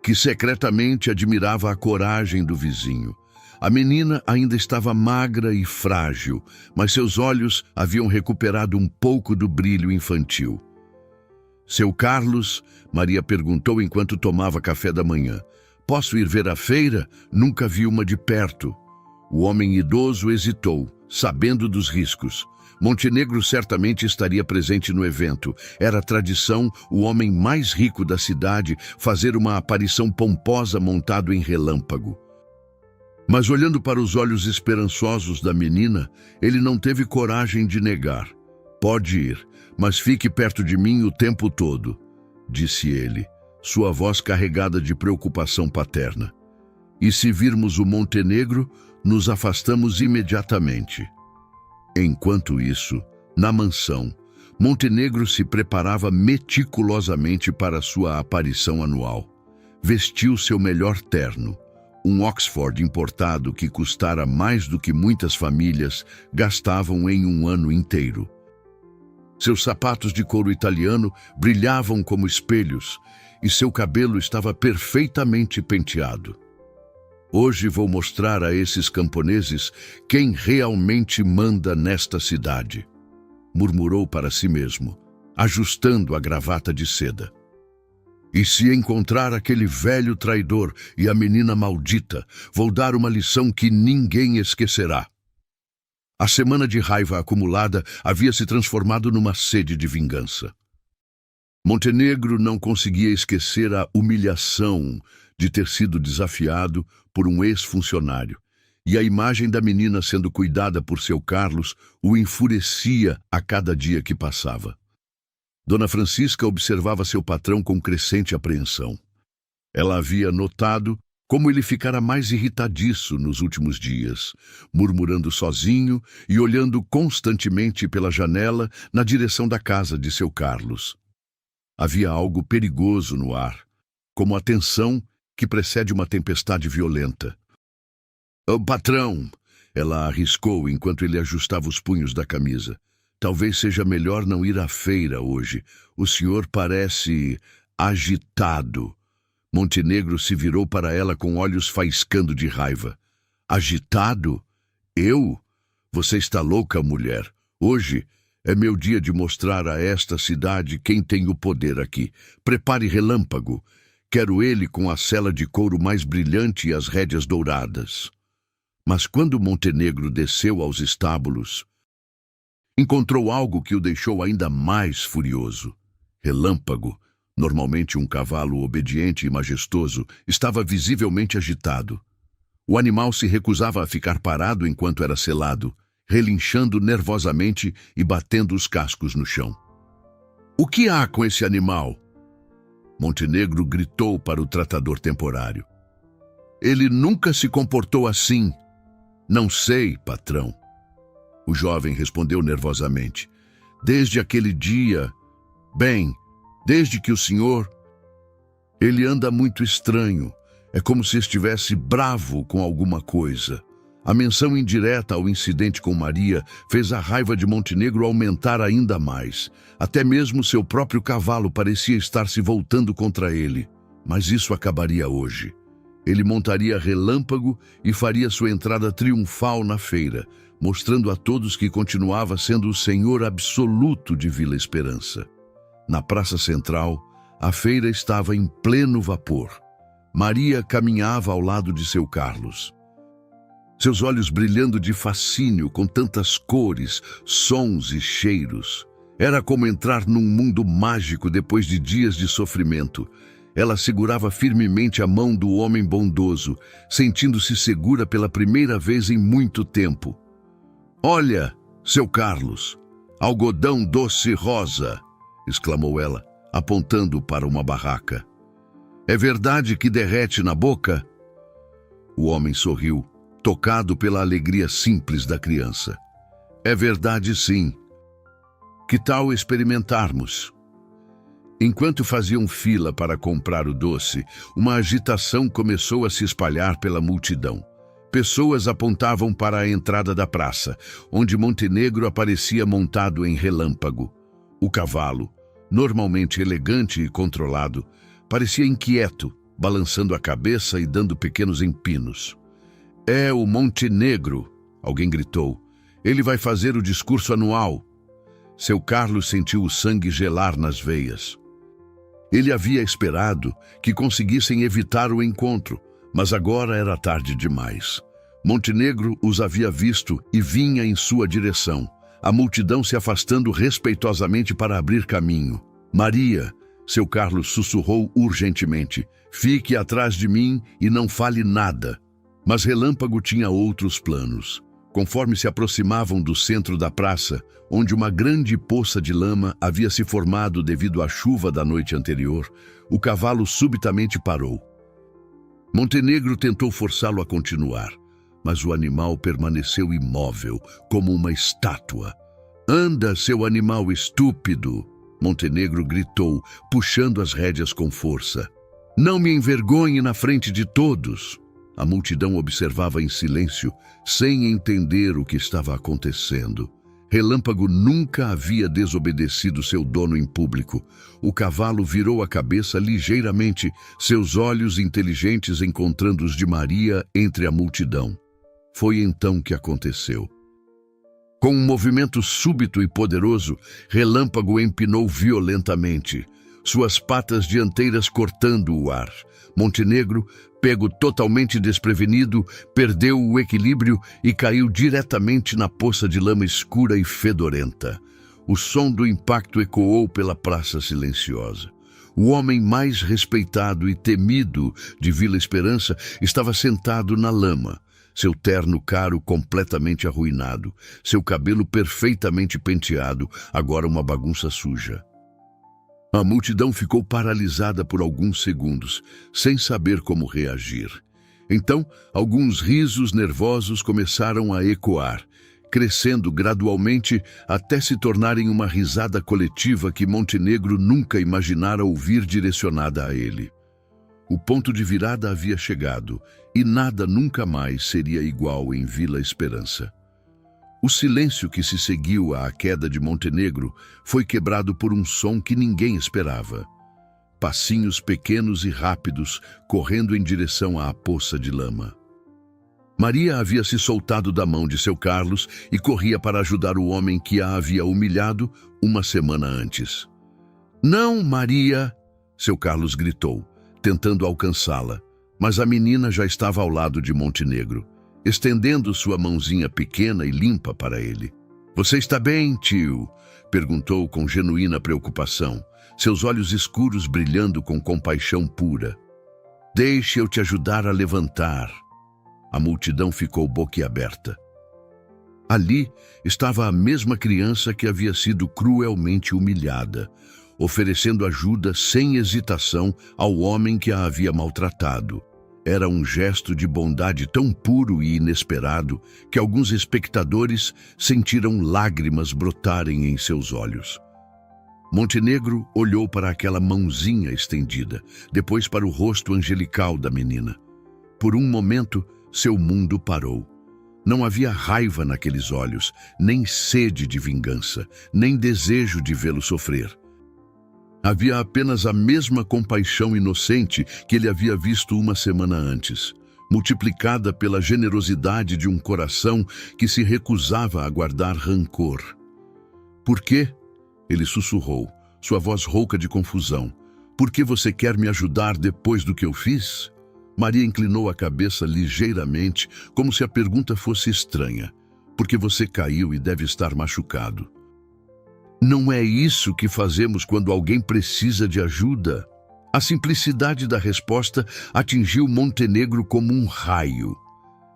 que secretamente admirava a coragem do vizinho. A menina ainda estava magra e frágil, mas seus olhos haviam recuperado um pouco do brilho infantil. "Seu Carlos?", Maria perguntou enquanto tomava café da manhã. "Posso ir ver a feira? Nunca vi uma de perto." O homem idoso hesitou, sabendo dos riscos. Montenegro certamente estaria presente no evento. Era tradição o homem mais rico da cidade fazer uma aparição pomposa montado em Relâmpago. Mas olhando para os olhos esperançosos da menina, ele não teve coragem de negar. "Pode ir, mas fique perto de mim o tempo todo", disse ele, sua voz carregada de preocupação paterna. "E se virmos o Montenegro, nos afastamos imediatamente." Enquanto isso, na mansão, Montenegro se preparava meticulosamente para sua aparição anual. Vestiu seu melhor terno, um Oxford importado que custara mais do que muitas famílias gastavam em um ano inteiro. Seus sapatos de couro italiano brilhavam como espelhos e seu cabelo estava perfeitamente penteado. "Hoje vou mostrar a esses camponeses quem realmente manda nesta cidade", murmurou para si mesmo, ajustando a gravata de seda. "E se encontrar aquele velho traidor e a menina maldita, vou dar uma lição que ninguém esquecerá." A semana de raiva acumulada havia se transformado numa sede de vingança. Montenegro não conseguia esquecer a humilhação de ter sido desafiado por um ex-funcionário, e a imagem da menina sendo cuidada por seu Carlos o enfurecia a cada dia que passava. Dona Francisca observava seu patrão com crescente apreensão. Ela havia notado como ele ficara mais irritadiço nos últimos dias, murmurando sozinho e olhando constantemente pela janela na direção da casa de seu Carlos. Havia algo perigoso no ar, como a tensão que precede uma tempestade violenta. "Oh, patrão!", ela arriscou enquanto ele ajustava os punhos da camisa. "Talvez seja melhor não ir à feira hoje. O senhor parece agitado." Montenegro se virou para ela com olhos faiscando de raiva. "Agitado? Eu? Você está louca, mulher. Hoje é meu dia de mostrar a esta cidade quem tem o poder aqui. Prepare Relâmpago. Quero ele com a sela de couro mais brilhante e as rédeas douradas." Mas quando Montenegro desceu aos estábulos, encontrou algo que o deixou ainda mais furioso. Relâmpago, normalmente um cavalo obediente e majestoso, estava visivelmente agitado. O animal se recusava a ficar parado enquanto era selado, relinchando nervosamente e batendo os cascos no chão. O que há com esse animal? Montenegro gritou para o tratador temporário. Ele nunca se comportou assim. Não sei, patrão. O jovem respondeu nervosamente. Desde aquele dia... Bem, desde que o senhor... Ele anda muito estranho. É como se estivesse bravo com alguma coisa. A menção indireta ao incidente com Maria fez a raiva de Montenegro aumentar ainda mais. Até mesmo seu próprio cavalo parecia estar se voltando contra ele. Mas isso acabaria hoje. Ele montaria Relâmpago e faria sua entrada triunfal na feira, mostrando a todos que continuava sendo o senhor absoluto de Vila Esperança. Na praça central, a feira estava em pleno vapor. Maria caminhava ao lado de seu Carlos. Seus olhos brilhando de fascínio com tantas cores, sons e cheiros. Era como entrar num mundo mágico depois de dias de sofrimento. Ela segurava firmemente a mão do homem bondoso, sentindo-se segura pela primeira vez em muito tempo. Olha, seu Carlos, algodão doce rosa, exclamou ela, apontando para uma barraca. É verdade que derrete na boca? O homem sorriu, tocado pela alegria simples da criança. É verdade, sim. Que tal experimentarmos? Enquanto faziam fila para comprar o doce, uma agitação começou a se espalhar pela multidão. Pessoas apontavam para a entrada da praça, onde Montenegro aparecia montado em Relâmpago. O cavalo, normalmente elegante e controlado, parecia inquieto, balançando a cabeça e dando pequenos empinos. É o Montenegro, alguém gritou. Ele vai fazer o discurso anual. Seu Carlos sentiu o sangue gelar nas veias. Ele havia esperado que conseguissem evitar o encontro, mas agora era tarde demais. Montenegro os havia visto e vinha em sua direção, a multidão se afastando respeitosamente para abrir caminho. Maria, seu Carlos sussurrou urgentemente, fique atrás de mim e não fale nada. Mas Relâmpago tinha outros planos. Conforme se aproximavam do centro da praça, onde uma grande poça de lama havia se formado devido à chuva da noite anterior, o cavalo subitamente parou. Montenegro tentou forçá-lo a continuar, mas o animal permaneceu imóvel, como uma estátua. Anda, seu animal estúpido! Montenegro gritou, puxando as rédeas com força. Não me envergonhe na frente de todos! A multidão observava em silêncio, sem entender o que estava acontecendo. Relâmpago nunca havia desobedecido seu dono em público. O cavalo virou a cabeça ligeiramente, seus olhos inteligentes encontrando os de Maria entre a multidão. Foi então que aconteceu. Com um movimento súbito e poderoso, Relâmpago empinou violentamente, suas patas dianteiras cortando o ar. Montenegro, pego totalmente desprevenido, perdeu o equilíbrio e caiu diretamente na poça de lama escura e fedorenta. O som do impacto ecoou pela praça silenciosa. O homem mais respeitado e temido de Vila Esperança estava sentado na lama, seu terno caro completamente arruinado, seu cabelo perfeitamente penteado, agora uma bagunça suja. A multidão ficou paralisada por alguns segundos, sem saber como reagir. Então, alguns risos nervosos começaram a ecoar, crescendo gradualmente até se tornarem uma risada coletiva que Montenegro nunca imaginara ouvir direcionada a ele. O ponto de virada havia chegado, e nada nunca mais seria igual em Vila Esperança. O silêncio que se seguiu à queda de Montenegro foi quebrado por um som que ninguém esperava. Passinhos pequenos e rápidos correndo em direção à poça de lama. Maria havia se soltado da mão de seu Carlos e corria para ajudar o homem que a havia humilhado uma semana antes. Não, Maria! Seu Carlos gritou, tentando alcançá-la, mas a menina já estava ao lado de Montenegro, estendendo sua mãozinha pequena e limpa para ele. Você está bem, tio? Perguntou com genuína preocupação, seus olhos escuros brilhando com compaixão pura. Deixe eu te ajudar a levantar. A multidão ficou boquiaberta. Ali estava a mesma criança que havia sido cruelmente humilhada, oferecendo ajuda sem hesitação ao homem que a havia maltratado. Era um gesto de bondade tão puro e inesperado que alguns espectadores sentiram lágrimas brotarem em seus olhos. Montenegro olhou para aquela mãozinha estendida, depois para o rosto angelical da menina. Por um momento, seu mundo parou. Não havia raiva naqueles olhos, nem sede de vingança, nem desejo de vê-lo sofrer. Havia apenas a mesma compaixão inocente que ele havia visto uma semana antes, multiplicada pela generosidade de um coração que se recusava a guardar rancor. "Por quê?" ele sussurrou, sua voz rouca de confusão. "Por que você quer me ajudar depois do que eu fiz?" Maria inclinou a cabeça ligeiramente, como se a pergunta fosse estranha. "Porque você caiu e deve estar machucado." "Não é isso que fazemos quando alguém precisa de ajuda?" A simplicidade da resposta atingiu Montenegro como um raio.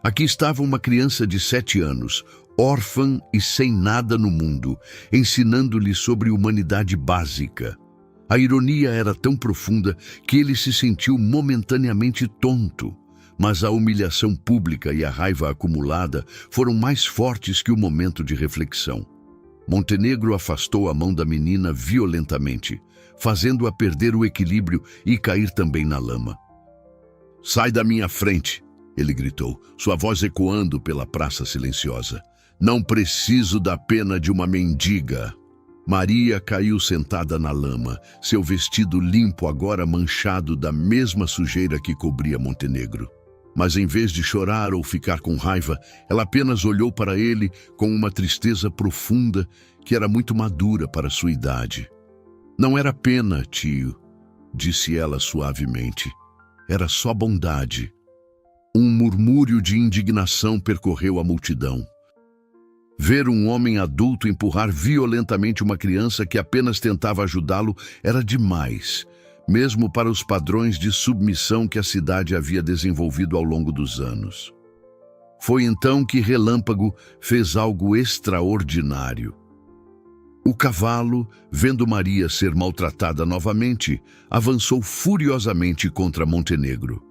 Aqui estava uma criança de 7 anos, órfã e sem nada no mundo, ensinando-lhe sobre humanidade básica. A ironia era tão profunda que ele se sentiu momentaneamente tonto, mas a humilhação pública e a raiva acumulada foram mais fortes que o momento de reflexão. Montenegro afastou a mão da menina violentamente, fazendo-a perder o equilíbrio e cair também na lama. "Sai da minha frente!" ele gritou, sua voz ecoando pela praça silenciosa. "Não preciso da pena de uma mendiga." Maria caiu sentada na lama, seu vestido limpo agora manchado da mesma sujeira que cobria Montenegro. Mas em vez de chorar ou ficar com raiva, ela apenas olhou para ele com uma tristeza profunda que era muito madura para sua idade. "Não era pena, tio", disse ela suavemente. "Era só bondade." Um murmúrio de indignação percorreu a multidão. Ver um homem adulto empurrar violentamente uma criança que apenas tentava ajudá-lo era demais, mesmo para os padrões de submissão que a cidade havia desenvolvido ao longo dos anos. Foi então que Relâmpago fez algo extraordinário. O cavalo, vendo Maria ser maltratada novamente, avançou furiosamente contra Montenegro.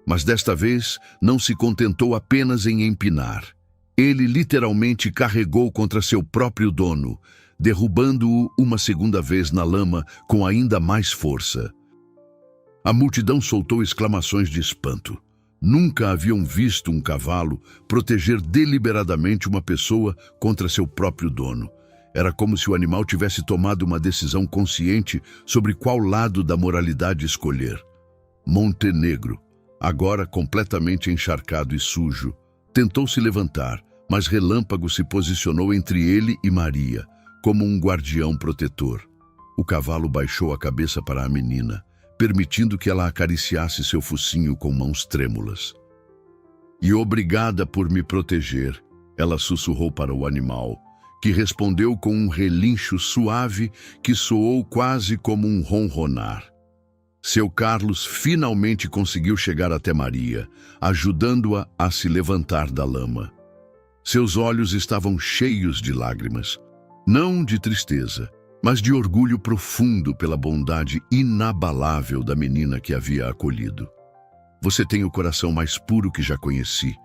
Mas desta vez não se contentou apenas em empinar. Ele literalmente carregou contra seu próprio dono, derrubando-o uma segunda vez na lama com ainda mais força. A multidão soltou exclamações de espanto. Nunca haviam visto um cavalo proteger deliberadamente uma pessoa contra seu próprio dono. Era como se o animal tivesse tomado uma decisão consciente sobre qual lado da moralidade escolher. Montenegro, agora completamente encharcado e sujo, tentou se levantar, mas Relâmpago se posicionou entre ele e Maria, como um guardião protetor. O cavalo baixou a cabeça para a menina, permitindo que ela acariciasse seu focinho com mãos trêmulas. "E obrigada por me proteger", ela sussurrou para o animal, que respondeu com um relincho suave que soou quase como um ronronar. Seu Carlos finalmente conseguiu chegar até Maria, ajudando-a a se levantar da lama. Seus olhos estavam cheios de lágrimas, não de tristeza, mas de orgulho profundo pela bondade inabalável da menina que havia acolhido. "Você tem o coração mais puro que já conheci",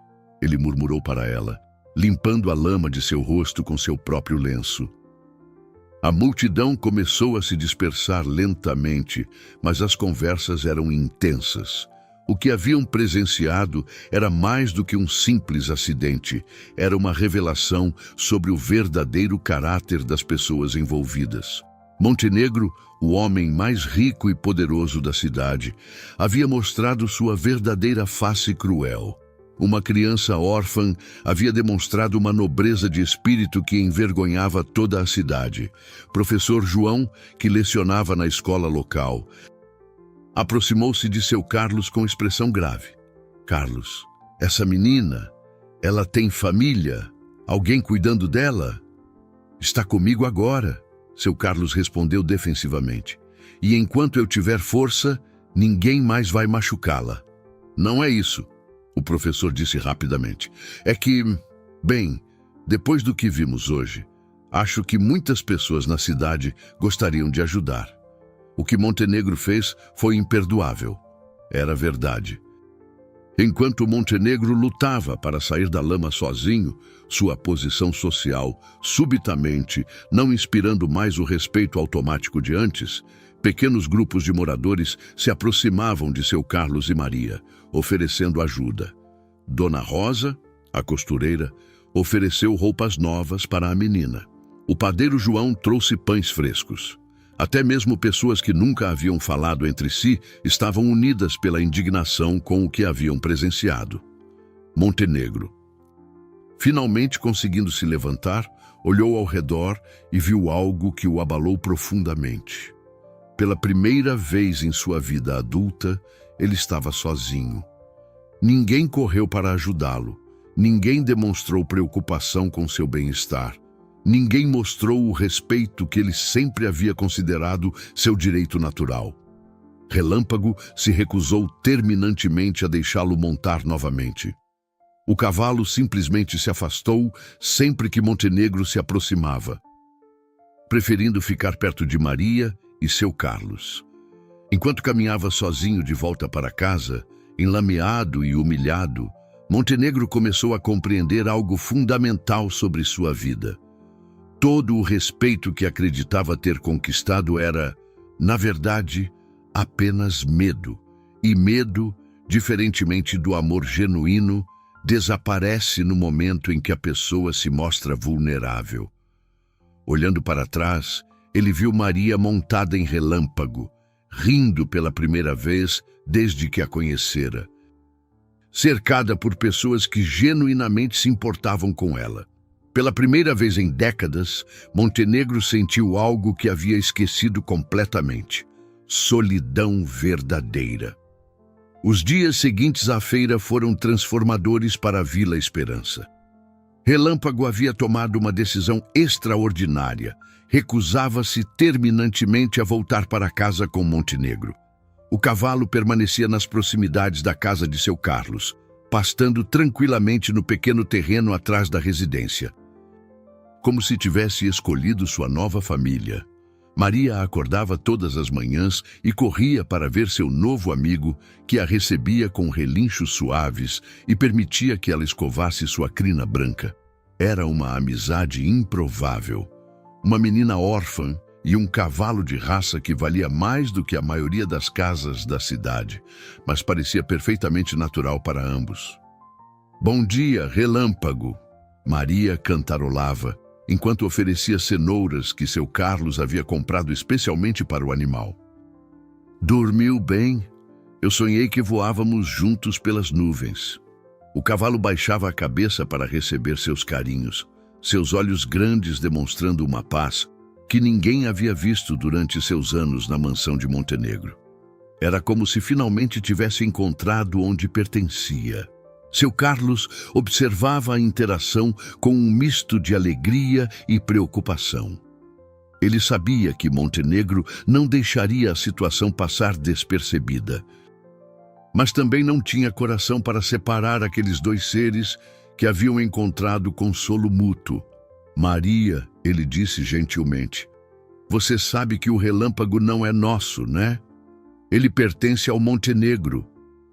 ele murmurou para ela, limpando a lama de seu rosto com seu próprio lenço. A multidão começou a se dispersar lentamente, mas as conversas eram intensas. O que haviam presenciado era mais do que um simples acidente, era uma revelação sobre o verdadeiro caráter das pessoas envolvidas. Montenegro, o homem mais rico e poderoso da cidade, havia mostrado sua verdadeira face cruel. Uma criança órfã havia demonstrado uma nobreza de espírito que envergonhava toda a cidade. Professor João, que lecionava na escola local, aproximou-se de seu Carlos com expressão grave. "Carlos, essa menina, ela tem família? Alguém cuidando dela?" "Está comigo agora", seu Carlos respondeu defensivamente. "E enquanto eu tiver força, ninguém mais vai machucá-la." "Não é isso", o professor disse rapidamente. "É que, bem, depois do que vimos hoje, Acho que muitas pessoas na cidade gostariam de ajudar. O que Montenegro fez foi imperdoável. Era verdade. Enquanto Montenegro lutava para sair da lama sozinho, sua posição social, subitamente, não inspirando mais o respeito automático de antes, pequenos grupos de moradores se aproximavam de seu Carlos e Maria, oferecendo ajuda. Dona Rosa, a costureira, ofereceu roupas novas para a menina. O padeiro João trouxe pães frescos. Até mesmo pessoas que nunca haviam falado entre si estavam unidas pela indignação com o que haviam presenciado. Montenegro. Finalmente conseguindo se levantar, olhou ao redor e viu algo que o abalou profundamente. Pela primeira vez em sua vida adulta, ele estava sozinho. Ninguém correu para ajudá-lo. Ninguém demonstrou preocupação com seu bem-estar. Ninguém mostrou o respeito que ele sempre havia considerado seu direito natural. Relâmpago se recusou terminantemente a deixá-lo montar novamente. O cavalo simplesmente se afastou sempre que Montenegro se aproximava, preferindo ficar perto de Maria e seu Carlos. Enquanto caminhava sozinho de volta para casa, enlameado e humilhado, Montenegro começou a compreender algo fundamental sobre sua vida. Todo o respeito que acreditava ter conquistado era, na verdade, apenas medo. E medo, diferentemente do amor genuíno, desaparece no momento em que a pessoa se mostra vulnerável. Olhando para trás, ele viu Maria montada em Relâmpago, rindo pela primeira vez desde que a conhecera, cercada por pessoas que genuinamente se importavam com ela. Pela primeira vez em décadas, Montenegro sentiu algo que havia esquecido completamente: solidão verdadeira. Os dias seguintes à feira foram transformadores para a Vila Esperança. Relâmpago havia tomado uma decisão extraordinária. Recusava-se terminantemente a voltar para casa com Montenegro. O cavalo permanecia nas proximidades da casa de seu Carlos, pastando tranquilamente no pequeno terreno atrás da residência. Como se tivesse escolhido sua nova família. Maria acordava todas as manhãs e corria para ver seu novo amigo, que a recebia com relinchos suaves e permitia que ela escovasse sua crina branca. Era uma amizade improvável. Uma menina órfã e um cavalo de raça que valia mais do que a maioria das casas da cidade, mas parecia perfeitamente natural para ambos. "Bom dia, Relâmpago", Maria cantarolava, enquanto oferecia cenouras que seu Carlos havia comprado especialmente para o animal. "Dormiu bem? Eu sonhei que voávamos juntos pelas nuvens." O cavalo baixava a cabeça para receber seus carinhos, seus olhos grandes demonstrando uma paz que ninguém havia visto durante seus anos na mansão de Montenegro. Era como se finalmente tivesse encontrado onde pertencia. Seu Carlos observava a interação com um misto de alegria e preocupação. Ele sabia que Montenegro não deixaria a situação passar despercebida, mas também não tinha coração para separar aqueles dois seres que haviam encontrado consolo mútuo. "Maria", ele disse gentilmente, "você sabe que o Relâmpago não é nosso, né? Ele pertence ao Montenegro."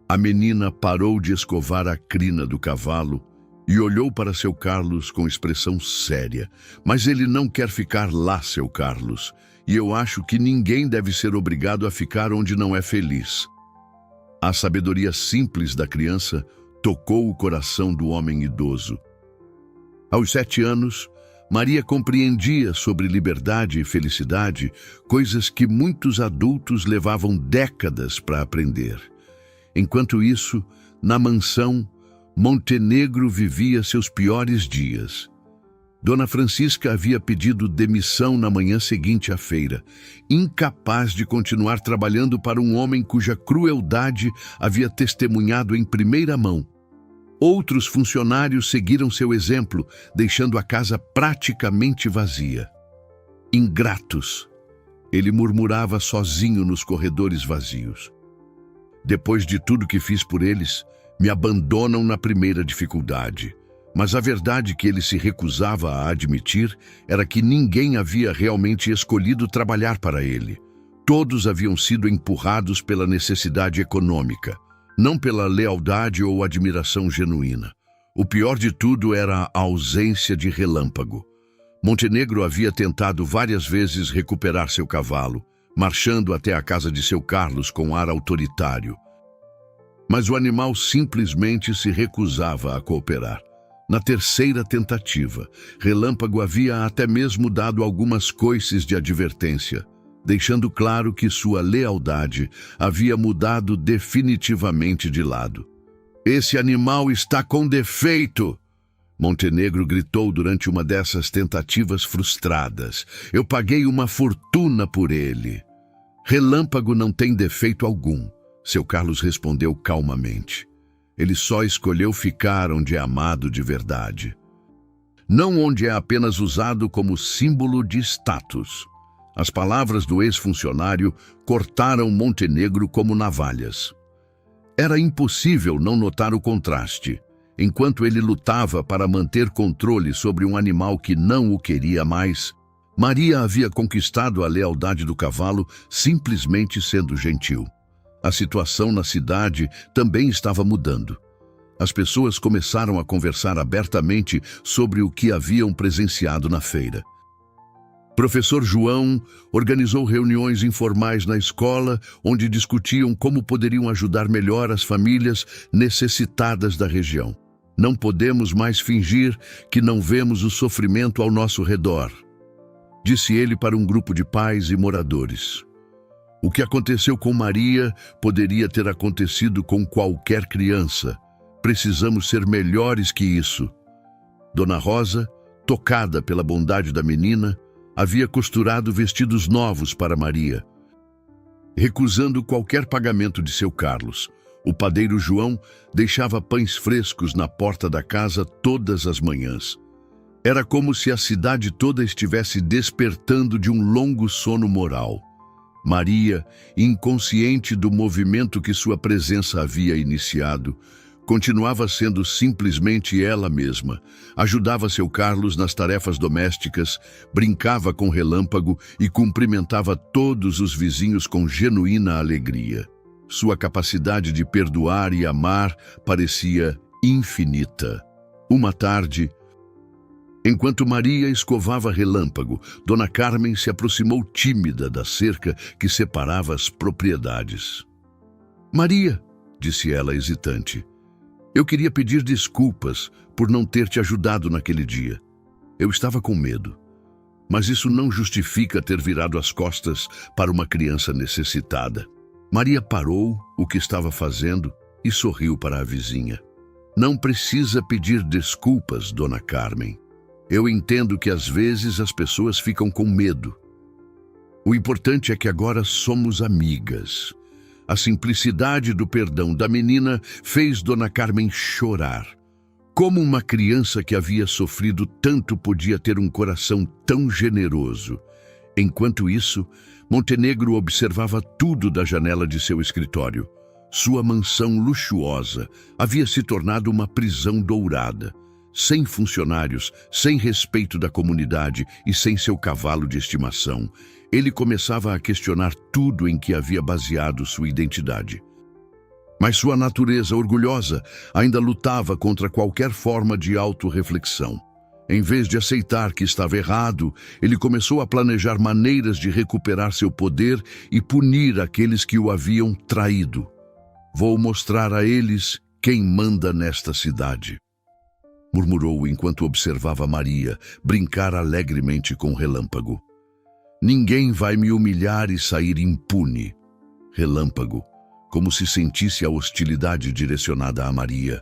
A menina parou de escovar a crina do cavalo e olhou para seu Carlos com expressão séria. "Mas ele não quer ficar lá, seu Carlos, e eu acho que ninguém deve ser obrigado a ficar onde não é feliz." A sabedoria simples da criança tocou o coração do homem idoso. Aos 7 anos, Maria compreendia sobre liberdade e felicidade coisas que muitos adultos levavam décadas para aprender. Enquanto isso, na mansão, Montenegro vivia seus piores dias. Dona Francisca havia pedido demissão na manhã seguinte à feira, incapaz de continuar trabalhando para um homem cuja crueldade havia testemunhado em primeira mão. Outros funcionários seguiram seu exemplo, deixando a casa praticamente vazia. "Ingratos", ele murmurava sozinho nos corredores vazios. "Depois de tudo que fiz por eles, me abandonam na primeira dificuldade." Mas a verdade que ele se recusava a admitir era que ninguém havia realmente escolhido trabalhar para ele. Todos haviam sido empurrados pela necessidade econômica, não pela lealdade ou admiração genuína. O pior de tudo era a ausência de Relâmpago. Montenegro havia tentado várias vezes recuperar seu cavalo, marchando até a casa de seu Carlos com ar autoritário. Mas o animal simplesmente se recusava a cooperar. Na terceira tentativa, Relâmpago havia até mesmo dado algumas coices de advertência, deixando claro que sua lealdade havia mudado definitivamente de lado. "Esse animal está com defeito!" Montenegro gritou durante uma dessas tentativas frustradas. "Eu paguei uma fortuna por ele." "Relâmpago não tem defeito algum", seu Carlos respondeu calmamente. "Ele só escolheu ficar onde é amado de verdade, não onde é apenas usado como símbolo de status." As palavras do ex-funcionário cortaram Montenegro como navalhas. Era impossível não notar o contraste. Enquanto ele lutava para manter controle sobre um animal que não o queria mais, Maria havia conquistado a lealdade do cavalo simplesmente sendo gentil. A situação na cidade também estava mudando. As pessoas começaram a conversar abertamente sobre o que haviam presenciado na feira. Professor João organizou reuniões informais na escola, onde discutiam como poderiam ajudar melhor as famílias necessitadas da região. "Não podemos mais fingir que não vemos o sofrimento ao nosso redor", disse ele para um grupo de pais e moradores. O que aconteceu com Maria poderia ter acontecido com qualquer criança. Precisamos ser melhores que isso. Dona Rosa, tocada pela bondade da menina, havia costurado vestidos novos para Maria. Recusando qualquer pagamento de seu Carlos, o padeiro João deixava pães frescos na porta da casa todas as manhãs. Era como se a cidade toda estivesse despertando de um longo sono moral. Maria, inconsciente do movimento que sua presença havia iniciado, continuava sendo simplesmente ela mesma. Ajudava seu Carlos nas tarefas domésticas, brincava com Relâmpago e cumprimentava todos os vizinhos com genuína alegria. Sua capacidade de perdoar e amar parecia infinita. Uma tarde, enquanto Maria escovava Relâmpago, Dona Carmen se aproximou tímida da cerca que separava as propriedades. "Maria", disse ela hesitante, "eu queria pedir desculpas por não ter te ajudado naquele dia. Eu estava com medo. Mas isso não justifica ter virado as costas para uma criança necessitada." Maria parou o que estava fazendo e sorriu para a vizinha. "Não precisa pedir desculpas, Dona Carmen. Eu entendo que às vezes as pessoas ficam com medo. O importante é que agora somos amigas." A simplicidade do perdão da menina fez Dona Carmen chorar. Como uma criança que havia sofrido tanto podia ter um coração tão generoso? Enquanto isso, Montenegro observava tudo da janela de seu escritório. Sua mansão luxuosa havia se tornado uma prisão dourada. Sem funcionários, sem respeito da comunidade e sem seu cavalo de estimação, ele começava a questionar tudo em que havia baseado sua identidade. Mas sua natureza orgulhosa ainda lutava contra qualquer forma de autorreflexão. Em vez de aceitar que estava errado, ele começou a planejar maneiras de recuperar seu poder e punir aqueles que o haviam traído. "Vou mostrar a eles quem manda nesta cidade", murmurou enquanto observava Maria brincar alegremente com Relâmpago. "Ninguém vai me humilhar e sair impune." Relâmpago, como se sentisse a hostilidade direcionada a Maria,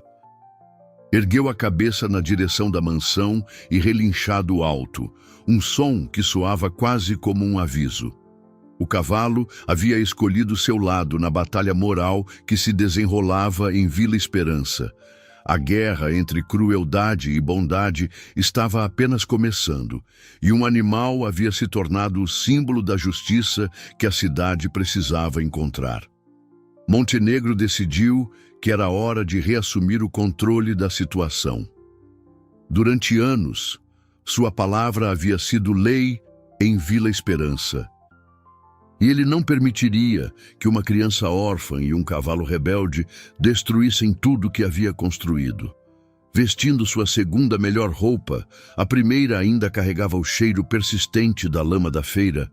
ergueu a cabeça na direção da mansão e relinchado alto, um som que soava quase como um aviso. O cavalo havia escolhido seu lado na batalha moral que se desenrolava em Vila Esperança. A guerra entre crueldade e bondade estava apenas começando, e um animal havia se tornado o símbolo da justiça que a cidade precisava encontrar. Montenegro decidiu que era hora de reassumir o controle da situação. Durante anos, sua palavra havia sido lei em Vila Esperança. E ele não permitiria que uma criança órfã e um cavalo rebelde destruíssem tudo que havia construído. Vestindo sua segunda melhor roupa, a primeira ainda carregava o cheiro persistente da lama da feira,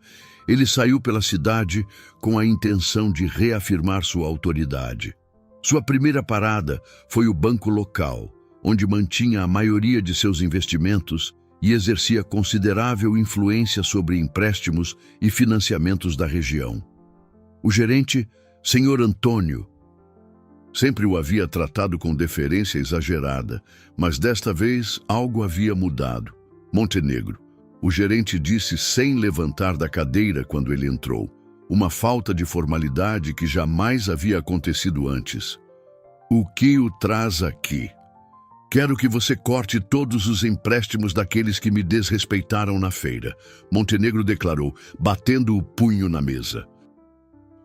ele saiu pela cidade com a intenção de reafirmar sua autoridade. Sua primeira parada foi o banco local, onde mantinha a maioria de seus investimentos e exercia considerável influência sobre empréstimos e financiamentos da região. O gerente, Sr. Antônio, sempre o havia tratado com deferência exagerada, mas desta vez algo havia mudado. Montenegro, o gerente disse sem levantar da cadeira quando ele entrou, uma falta de formalidade que jamais havia acontecido antes. O que o traz aqui? Quero que você corte todos os empréstimos daqueles que me desrespeitaram na feira, Montenegro declarou, batendo o punho na mesa.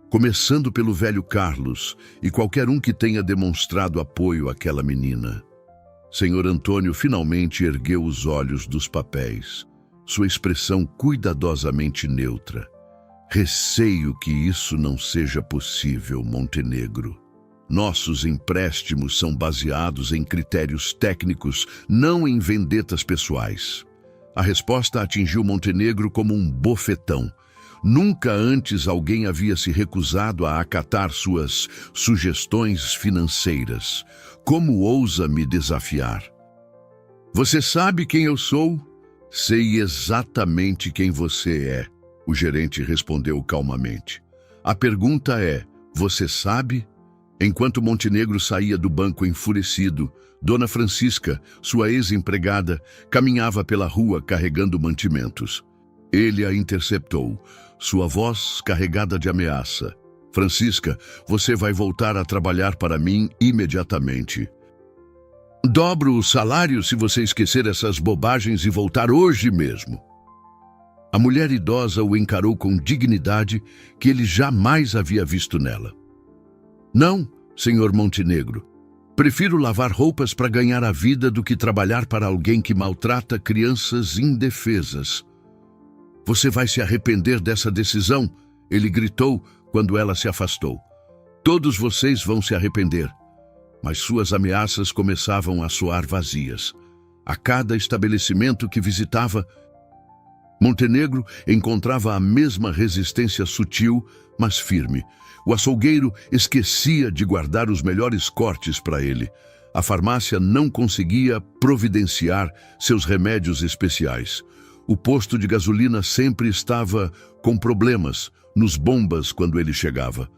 Começando pelo velho Carlos e qualquer um que tenha demonstrado apoio àquela menina. Senhor Antônio finalmente ergueu os olhos dos papéis, sua expressão cuidadosamente neutra. Receio que isso não seja possível, Montenegro. Nossos empréstimos são baseados em critérios técnicos, não em vendetas pessoais. A resposta atingiu Montenegro como um bofetão. Nunca antes alguém havia se recusado a acatar suas sugestões financeiras. Como ousa me desafiar? Você sabe quem eu sou? Sei exatamente quem você é, o gerente respondeu calmamente. A pergunta é, você sabe? Enquanto Montenegro saía do banco enfurecido, Dona Francisca, sua ex-empregada, caminhava pela rua carregando mantimentos. Ele a interceptou, sua voz carregada de ameaça. Francisca, você vai voltar a trabalhar para mim imediatamente. Dobro o salário se você esquecer essas bobagens e voltar hoje mesmo. A mulher idosa o encarou com dignidade que ele jamais havia visto nela. Não, senhor Montenegro. Prefiro lavar roupas para ganhar a vida do que trabalhar para alguém que maltrata crianças indefesas. Você vai se arrepender dessa decisão, ele gritou quando ela se afastou. Todos vocês vão se arrepender. Mas suas ameaças começavam a soar vazias. A cada estabelecimento que visitava, Montenegro encontrava a mesma resistência sutil, mas firme. O açougueiro esquecia de guardar os melhores cortes para ele. A farmácia não conseguia providenciar seus remédios especiais. O posto de gasolina sempre estava com problemas nos bombas quando ele chegava.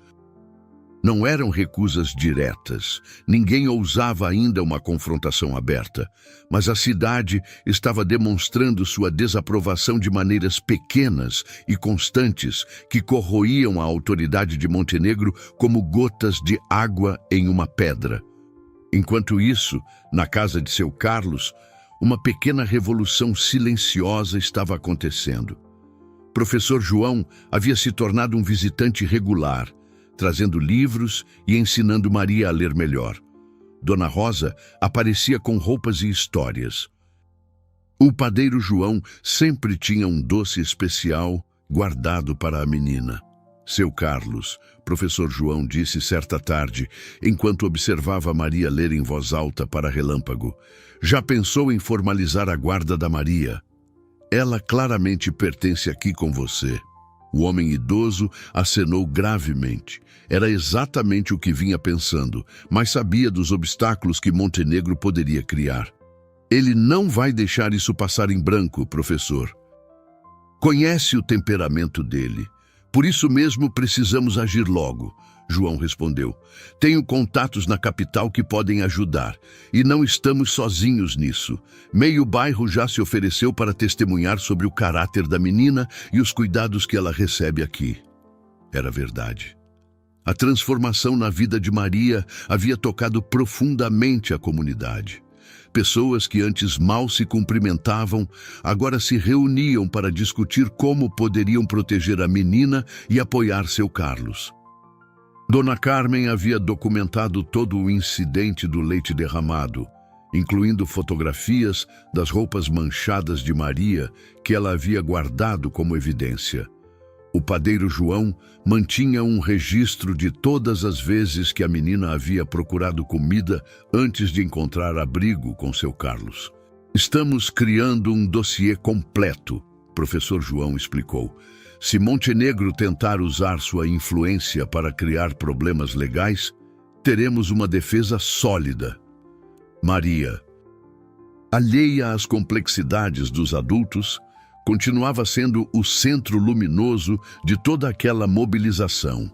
Não eram recusas diretas, ninguém ousava ainda uma confrontação aberta, mas a cidade estava demonstrando sua desaprovação de maneiras pequenas e constantes que corroíam a autoridade de Montenegro como gotas de água em uma pedra. Enquanto isso, na casa de seu Carlos, uma pequena revolução silenciosa estava acontecendo. Professor João havia se tornado um visitante regular, trazendo livros e ensinando Maria a ler melhor. Dona Rosa aparecia com roupas e histórias. O padeiro João sempre tinha um doce especial guardado para a menina. Seu Carlos, professor João disse certa tarde, enquanto observava Maria ler em voz alta para Relâmpago, já pensou em formalizar a guarda da Maria? Ela claramente pertence aqui com você. O homem idoso acenou gravemente. Era exatamente o que vinha pensando, mas sabia dos obstáculos que Montenegro poderia criar. Ele não vai deixar isso passar em branco, professor. Conhece o temperamento dele. Por isso mesmo precisamos agir logo, João respondeu. Tenho contatos na capital que podem ajudar, e não estamos sozinhos nisso. Meio bairro já se ofereceu para testemunhar sobre o caráter da menina e os cuidados que ela recebe aqui. Era verdade. A transformação na vida de Maria havia tocado profundamente a comunidade. Pessoas que antes mal se cumprimentavam, agora se reuniam para discutir como poderiam proteger a menina e apoiar seu Carlos. Dona Carmen havia documentado todo o incidente do leite derramado. incluindo fotografias das roupas manchadas de Maria que ela havia guardado como evidência. O padeiro João mantinha um registro de todas as vezes que a menina havia procurado comida antes de encontrar abrigo com seu Carlos. Estamos criando um dossiê completo, professor João explicou. Se Montenegro tentar usar sua influência para criar problemas legais, teremos uma defesa sólida. Maria, alheia às complexidades dos adultos, continuava sendo o centro luminoso de toda aquela mobilização.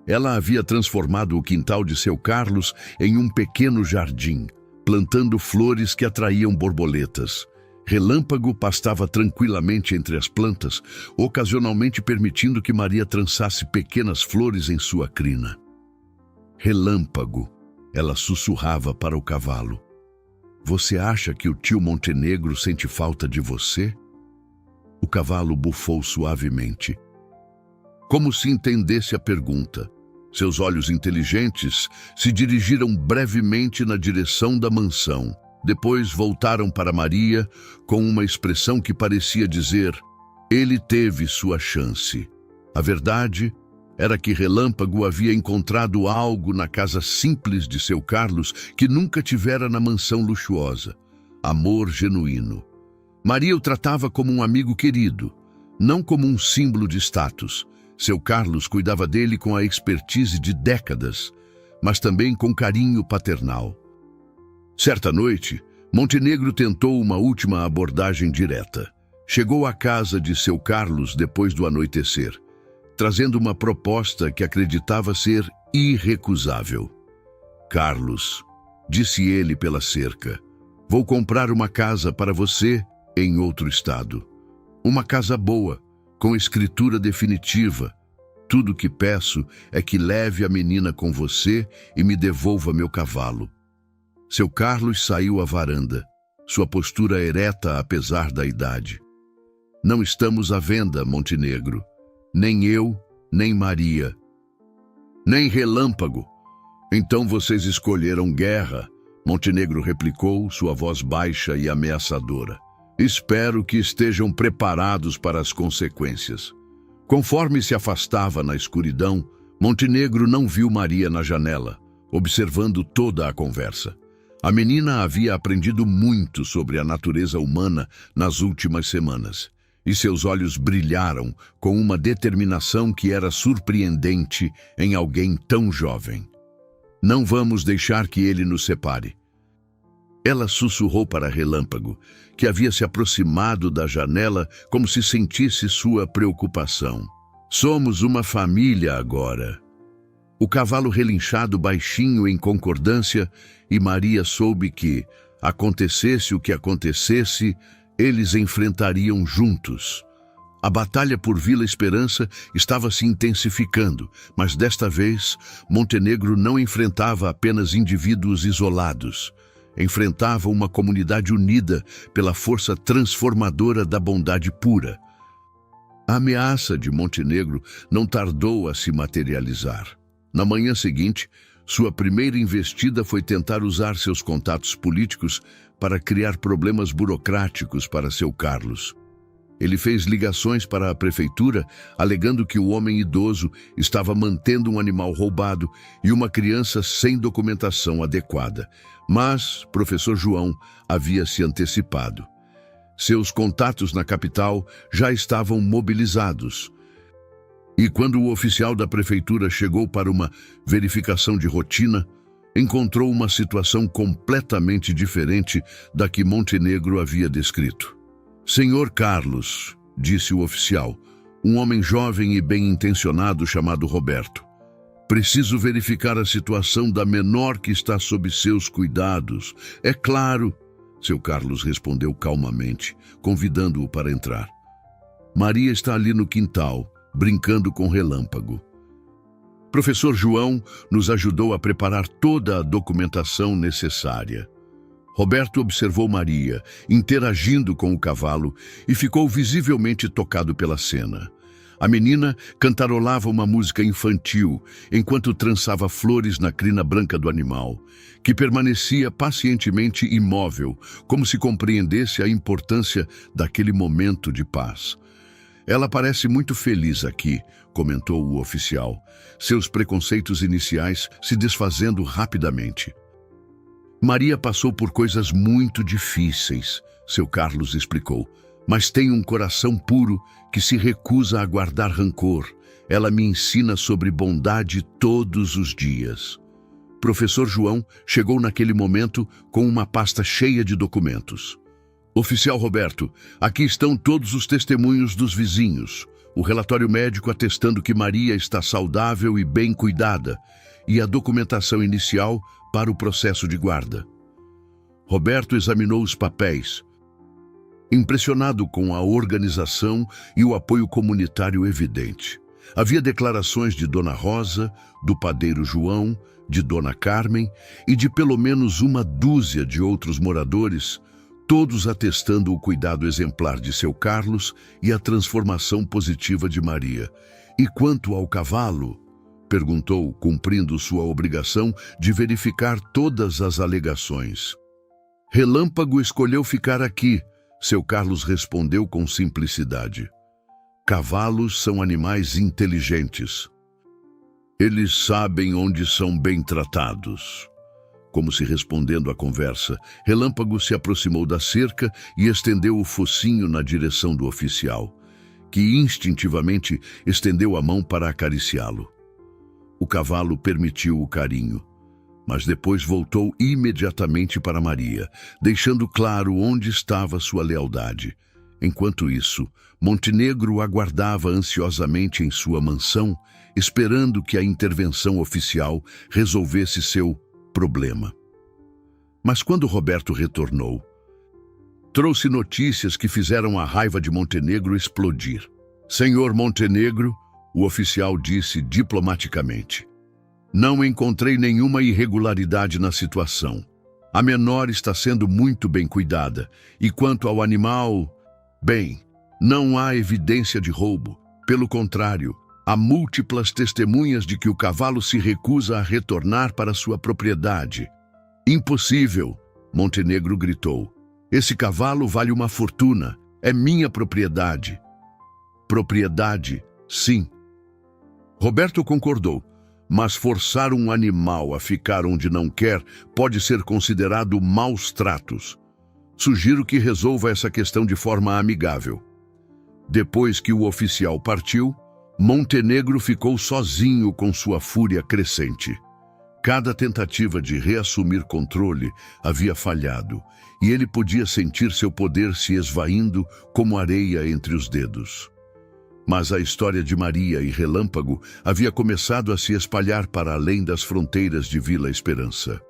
Ela havia transformado o quintal de seu Carlos em um pequeno jardim, plantando flores que atraíam borboletas. Relâmpago pastava tranquilamente entre as plantas, ocasionalmente permitindo que Maria trançasse pequenas flores em sua crina. Relâmpago, ela sussurrava para o cavalo. Você acha que o tio Montenegro sente falta de você? O cavalo bufou suavemente, como se entendesse a pergunta. Seus olhos inteligentes se dirigiram brevemente na direção da mansão. Depois voltaram para Maria com uma expressão que parecia dizer: ele teve sua chance. A verdade era que Relâmpago havia encontrado algo na casa simples de seu Carlos que nunca tivera na mansão luxuosa: amor genuíno. Maria o tratava como um amigo querido, não como um símbolo de status. Seu Carlos cuidava dele com a expertise de décadas, mas também com carinho paternal. Certa noite, Montenegro tentou uma última abordagem direta. Chegou à casa de seu Carlos depois do anoitecer, trazendo uma proposta que acreditava ser irrecusável. Carlos, disse ele pela cerca, vou comprar uma casa para você em outro estado. Uma casa boa, com escritura definitiva. Tudo que peço é que leve a menina com você e me devolva meu cavalo. Seu Carlos saiu à varanda, sua postura ereta apesar da idade. Não estamos à venda, Montenegro. Nem eu, nem Maria. Nem Relâmpago. Então vocês escolheram guerra, Montenegro replicou, sua voz baixa e ameaçadora. Espero que estejam preparados para as consequências. Conforme se afastava na escuridão, Montenegro não viu Maria na janela, observando toda a conversa. A menina havia aprendido muito sobre a natureza humana nas últimas semanas, e seus olhos brilharam com uma determinação que era surpreendente em alguém tão jovem. Não vamos deixar que ele nos separe. Ela sussurrou para Relâmpago, que havia se aproximado da janela como se sentisse sua preocupação. Somos uma família agora. O cavalo relinchado baixinho em concordância, e Maria soube que, acontecesse o que acontecesse, eles enfrentariam juntos. A batalha por Vila Esperança estava se intensificando, mas desta vez, Montenegro não enfrentava apenas indivíduos isolados. Enfrentava uma comunidade unida pela força transformadora da bondade pura. A ameaça de Montenegro não tardou a se materializar. Na manhã seguinte, sua primeira investida foi tentar usar seus contatos políticos para criar problemas burocráticos para seu Carlos. Ele fez ligações para a prefeitura, alegando que o homem idoso estava mantendo um animal roubado e uma criança sem documentação adequada. Mas professor João havia se antecipado. Seus contatos na capital já estavam mobilizados. E quando o oficial da prefeitura chegou para uma verificação de rotina, encontrou uma situação completamente diferente da que Montenegro havia descrito. Senhor Carlos, disse o oficial, um homem jovem e bem-intencionado chamado Roberto. Preciso verificar a situação da menor que está sob seus cuidados. É claro, seu Carlos respondeu calmamente, convidando-o para entrar. Maria está ali no quintal, brincando com Relâmpago. Professor João nos ajudou a preparar toda a documentação necessária. Roberto observou Maria, interagindo com o cavalo, e ficou visivelmente tocado pela cena. A menina cantarolava uma música infantil enquanto trançava flores na crina branca do animal, que permanecia pacientemente imóvel, como se compreendesse a importância daquele momento de paz. Ela parece muito feliz aqui, comentou o oficial, seus preconceitos iniciais se desfazendo rapidamente. Maria passou por coisas muito difíceis, seu Carlos explicou, mas tem um coração puro que se recusa a guardar rancor. Ela me ensina sobre bondade todos os dias. Professor João chegou naquele momento com uma pasta cheia de documentos. Oficial Roberto, aqui estão todos os testemunhos dos vizinhos, o relatório médico atestando que Maria está saudável e bem cuidada, e a documentação inicial para o processo de guarda. Roberto examinou os papéis, impressionado com a organização e o apoio comunitário evidente. Havia declarações de Dona Rosa, do padeiro João, de Dona Carmen e de pelo menos uma dúzia de outros moradores, todos atestando o cuidado exemplar de seu Carlos e a transformação positiva de Maria. E quanto ao cavalo? Perguntou, cumprindo sua obrigação de verificar todas as alegações. Relâmpago escolheu ficar aqui, seu Carlos respondeu com simplicidade. Cavalos são animais inteligentes. Eles sabem onde são bem tratados. Como se respondendo à conversa, Relâmpago se aproximou da cerca e estendeu o focinho na direção do oficial, que instintivamente estendeu a mão para acariciá-lo. O cavalo permitiu o carinho, mas depois voltou imediatamente para Maria, deixando claro onde estava sua lealdade. Enquanto isso, Montenegro aguardava ansiosamente em sua mansão, esperando que a intervenção oficial resolvesse seu problema. Mas quando Roberto retornou, trouxe notícias que fizeram a raiva de Montenegro explodir. Senhor Montenegro, o oficial disse diplomaticamente, não encontrei nenhuma irregularidade na situação. A menor está sendo muito bem cuidada, e quanto ao animal, bem, não há evidência de roubo. Pelo contrário, há múltiplas testemunhas de que o cavalo se recusa a retornar para sua propriedade. Impossível, Montenegro gritou. Esse cavalo vale uma fortuna. É minha propriedade. Propriedade, sim. Roberto concordou, mas forçar um animal a ficar onde não quer pode ser considerado maus tratos. Sugiro que resolva essa questão de forma amigável. Depois que o oficial partiu, Montenegro ficou sozinho com sua fúria crescente. Cada tentativa de reassumir controle havia falhado, e ele podia sentir seu poder se esvaindo como areia entre os dedos. Mas a história de Maria e Relâmpago havia começado a se espalhar para além das fronteiras de Vila Esperança.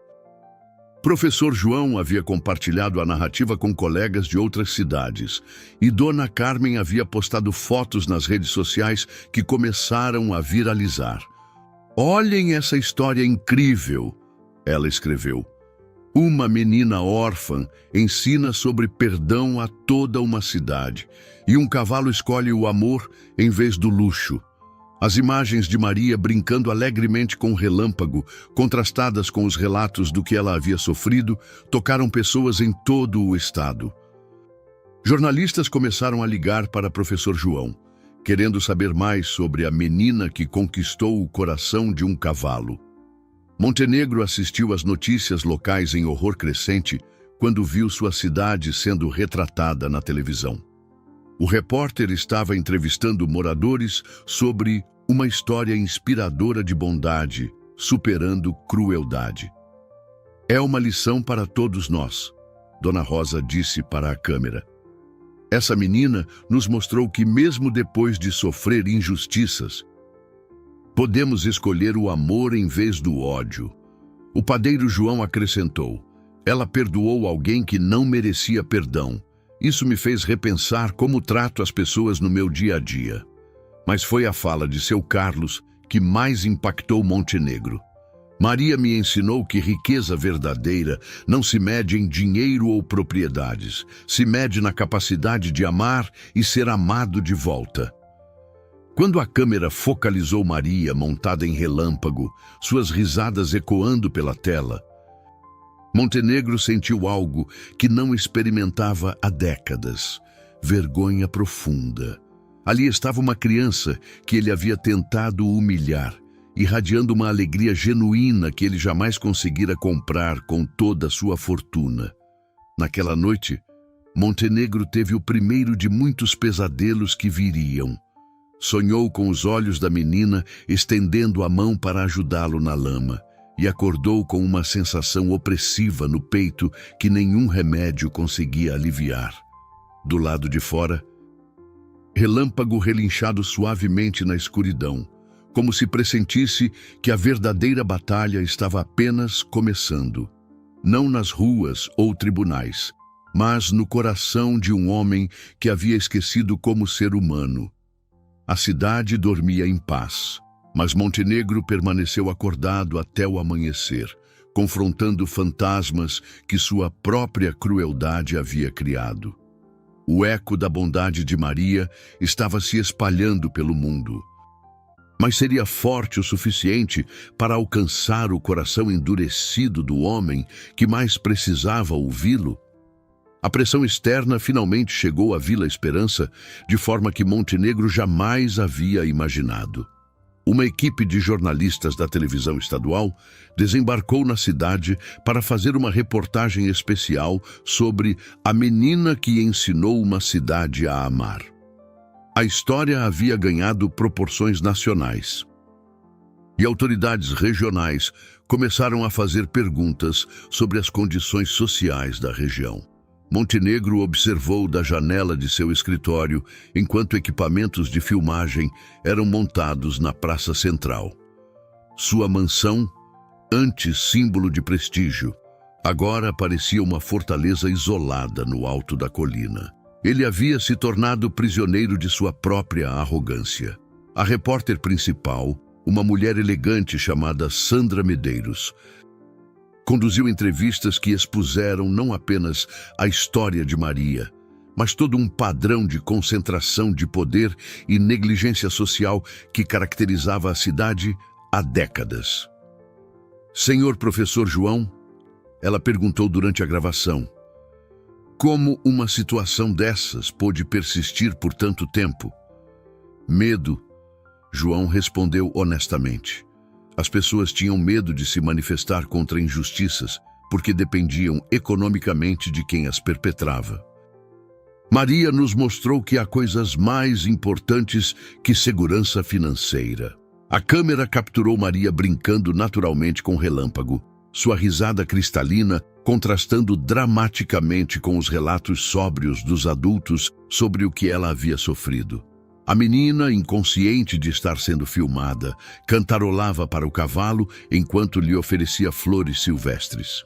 Professor João havia compartilhado a narrativa com colegas de outras cidades, e Dona Carmen havia postado fotos nas redes sociais que começaram a viralizar. Olhem essa história incrível, ela escreveu. Uma menina órfã ensina sobre perdão a toda uma cidade, e um cavalo escolhe o amor em vez do luxo. As imagens de Maria brincando alegremente com o Relâmpago, contrastadas com os relatos do que ela havia sofrido, tocaram pessoas em todo o estado. Jornalistas começaram a ligar para professor João, querendo saber mais sobre a menina que conquistou o coração de um cavalo. Montenegro assistiu às notícias locais em horror crescente quando viu sua cidade sendo retratada na televisão. O repórter estava entrevistando moradores sobre uma história inspiradora de bondade, superando crueldade. É uma lição para todos nós, Dona Rosa disse para a câmera. Essa menina nos mostrou que mesmo depois de sofrer injustiças, podemos escolher o amor em vez do ódio. O padeiro João acrescentou, ela perdoou alguém que não merecia perdão. Isso me fez repensar como trato as pessoas no meu dia a dia. Mas foi a fala de seu Carlos que mais impactou Montenegro. Maria me ensinou que riqueza verdadeira não se mede em dinheiro ou propriedades, se mede na capacidade de amar e ser amado de volta. Quando a câmera focalizou Maria montada em Relâmpago, suas risadas ecoando pela tela, Montenegro sentiu algo que não experimentava há décadas: vergonha profunda. Ali estava uma criança que ele havia tentado humilhar, irradiando uma alegria genuína que ele jamais conseguira comprar com toda a sua fortuna. Naquela noite, Montenegro teve o primeiro de muitos pesadelos que viriam. Sonhou com os olhos da menina estendendo a mão para ajudá-lo na lama e acordou com uma sensação opressiva no peito que nenhum remédio conseguia aliviar. Do lado de fora, Relâmpago relinchado suavemente na escuridão, como se pressentisse que a verdadeira batalha estava apenas começando. Não nas ruas ou tribunais, mas no coração de um homem que havia esquecido como ser humano. A cidade dormia em paz, mas Montenegro permaneceu acordado até o amanhecer, confrontando fantasmas que sua própria crueldade havia criado. O eco da bondade de Maria estava se espalhando pelo mundo. Mas seria forte o suficiente para alcançar o coração endurecido do homem que mais precisava ouvi-lo? A pressão externa finalmente chegou à Vila Esperança de forma que Montenegro jamais havia imaginado. Uma equipe de jornalistas da televisão estadual desembarcou na cidade para fazer uma reportagem especial sobre a menina que ensinou uma cidade a amar. A história havia ganhado proporções nacionais. E autoridades regionais começaram a fazer perguntas sobre as condições sociais da região. Montenegro observou da janela de seu escritório enquanto equipamentos de filmagem eram montados na praça central. Sua mansão, antes símbolo de prestígio, agora parecia uma fortaleza isolada no alto da colina. Ele havia se tornado prisioneiro de sua própria arrogância. A repórter principal, uma mulher elegante chamada Sandra Medeiros, conduziu entrevistas que expuseram não apenas a história de Maria, mas todo um padrão de concentração de poder e negligência social que caracterizava a cidade há décadas. Senhor professor João, ela perguntou durante a gravação, como uma situação dessas pôde persistir por tanto tempo? Medo, João respondeu honestamente. As pessoas tinham medo de se manifestar contra injustiças porque dependiam economicamente de quem as perpetrava. Maria nos mostrou que há coisas mais importantes que segurança financeira. A câmera capturou Maria brincando naturalmente com Relâmpago, sua risada cristalina contrastando dramaticamente com os relatos sóbrios dos adultos sobre o que ela havia sofrido. A menina, inconsciente de estar sendo filmada, cantarolava para o cavalo enquanto lhe oferecia flores silvestres.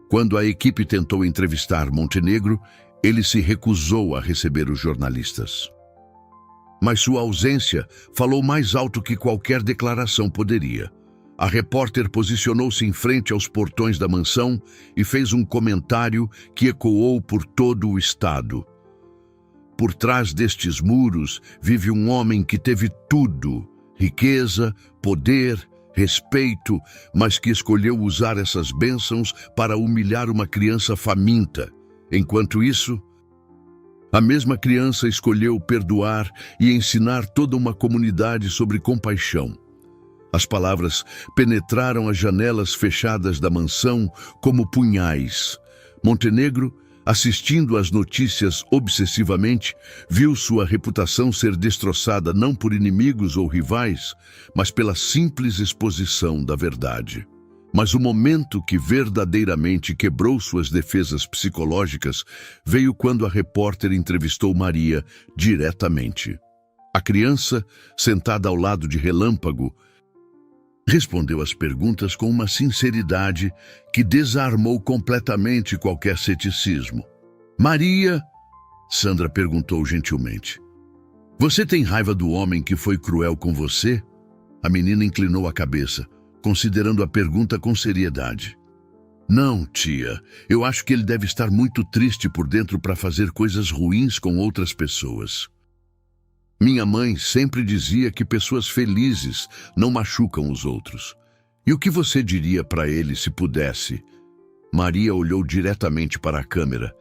Quando a equipe tentou entrevistar Montenegro, ele se recusou a receber os jornalistas. Mas sua ausência falou mais alto que qualquer declaração poderia. A repórter posicionou-se em frente aos portões da mansão e fez um comentário que ecoou por todo o estado. Por trás destes muros vive um homem que teve tudo, riqueza, poder, respeito, mas que escolheu usar essas bênçãos para humilhar uma criança faminta. Enquanto isso, a mesma criança escolheu perdoar e ensinar toda uma comunidade sobre compaixão. As palavras penetraram as janelas fechadas da mansão como punhais. Montenegro, assistindo às notícias obsessivamente, viu sua reputação ser destroçada não por inimigos ou rivais, mas pela simples exposição da verdade. Mas o momento que verdadeiramente quebrou suas defesas psicológicas veio quando a repórter entrevistou Maria diretamente. A criança, sentada ao lado de Relâmpago, respondeu às perguntas com uma sinceridade que desarmou completamente qualquer ceticismo. Maria, Sandra perguntou gentilmente, você tem raiva do homem que foi cruel com você? A menina inclinou a cabeça, considerando a pergunta com seriedade. Não, tia, eu acho que ele deve estar muito triste por dentro para fazer coisas ruins com outras pessoas. Minha mãe sempre dizia que pessoas felizes não machucam os outros. E o que você diria para ele se pudesse? Maria olhou diretamente para a câmera,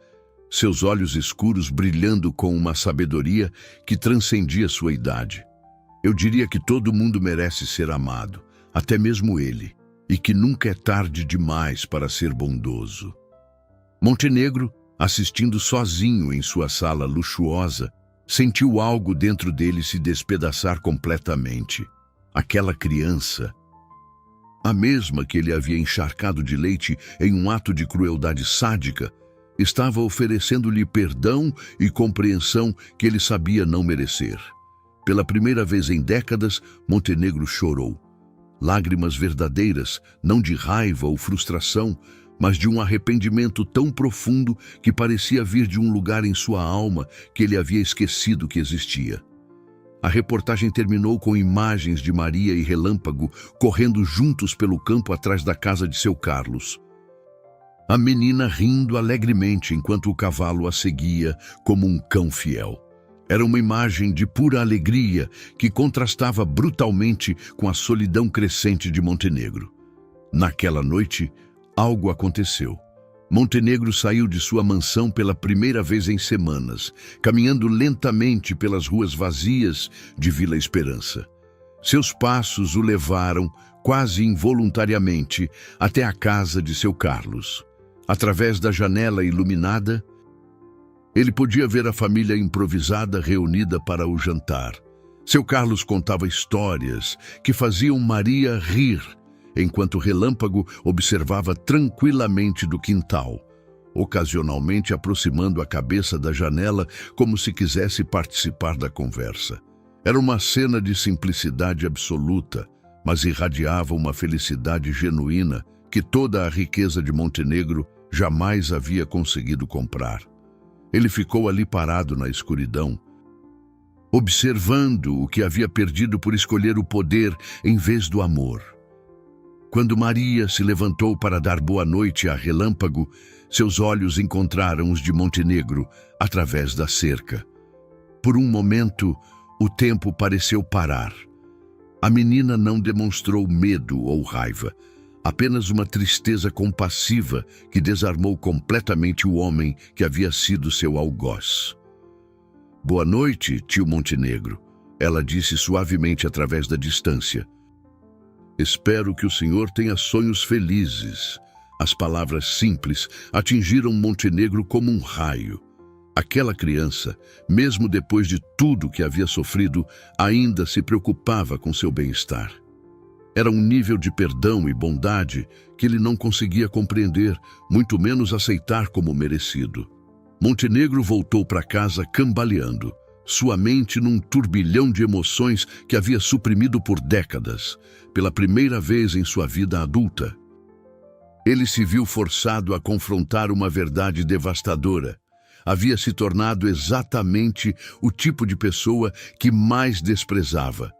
seus olhos escuros brilhando com uma sabedoria que transcendia sua idade. Eu diria que todo mundo merece ser amado, até mesmo ele, e que nunca é tarde demais para ser bondoso. Montenegro, assistindo sozinho em sua sala luxuosa, sentiu algo dentro dele se despedaçar completamente. Aquela criança, a mesma que ele havia encharcado de leite em um ato de crueldade sádica, estava oferecendo-lhe perdão e compreensão que ele sabia não merecer. Pela primeira vez em décadas, Montenegro chorou. Lágrimas verdadeiras, não de raiva ou frustração, mas de um arrependimento tão profundo que parecia vir de um lugar em sua alma que ele havia esquecido que existia. A reportagem terminou com imagens de Maria e Relâmpago correndo juntos pelo campo atrás da casa de seu Carlos. A menina rindo alegremente enquanto o cavalo a seguia como um cão fiel. Era uma imagem de pura alegria que contrastava brutalmente com a solidão crescente de Montenegro. Naquela noite, algo aconteceu. Montenegro saiu de sua mansão pela primeira vez em semanas, caminhando lentamente pelas ruas vazias de Vila Esperança. Seus passos o levaram, quase involuntariamente, até a casa de seu Carlos. Através da janela iluminada, ele podia ver a família improvisada reunida para o jantar. Seu Carlos contava histórias que faziam Maria rir, enquanto Relâmpago observava tranquilamente do quintal, ocasionalmente aproximando a cabeça da janela como se quisesse participar da conversa. Era uma cena de simplicidade absoluta, mas irradiava uma felicidade genuína que toda a riqueza de Montenegro jamais havia conseguido comprar. Ele ficou ali parado na escuridão, observando o que havia perdido por escolher o poder em vez do amor. Quando Maria se levantou para dar boa noite a Relâmpago, seus olhos encontraram os de Montenegro através da cerca. Por um momento, o tempo pareceu parar. A menina não demonstrou medo ou raiva, apenas uma tristeza compassiva que desarmou completamente o homem que havia sido seu algoz. "Boa noite, tio Montenegro", ela disse suavemente através da distância. "Espero que o senhor tenha sonhos felizes." As palavras simples atingiram Montenegro como um raio. Aquela criança, mesmo depois de tudo que havia sofrido, ainda se preocupava com seu bem-estar. Era um nível de perdão e bondade que ele não conseguia compreender, muito menos aceitar como merecido. Montenegro voltou para casa cambaleando, sua mente num turbilhão de emoções que havia suprimido por décadas, pela primeira vez em sua vida adulta. Ele se viu forçado a confrontar uma verdade devastadora. Havia se tornado exatamente o tipo de pessoa que mais desprezava.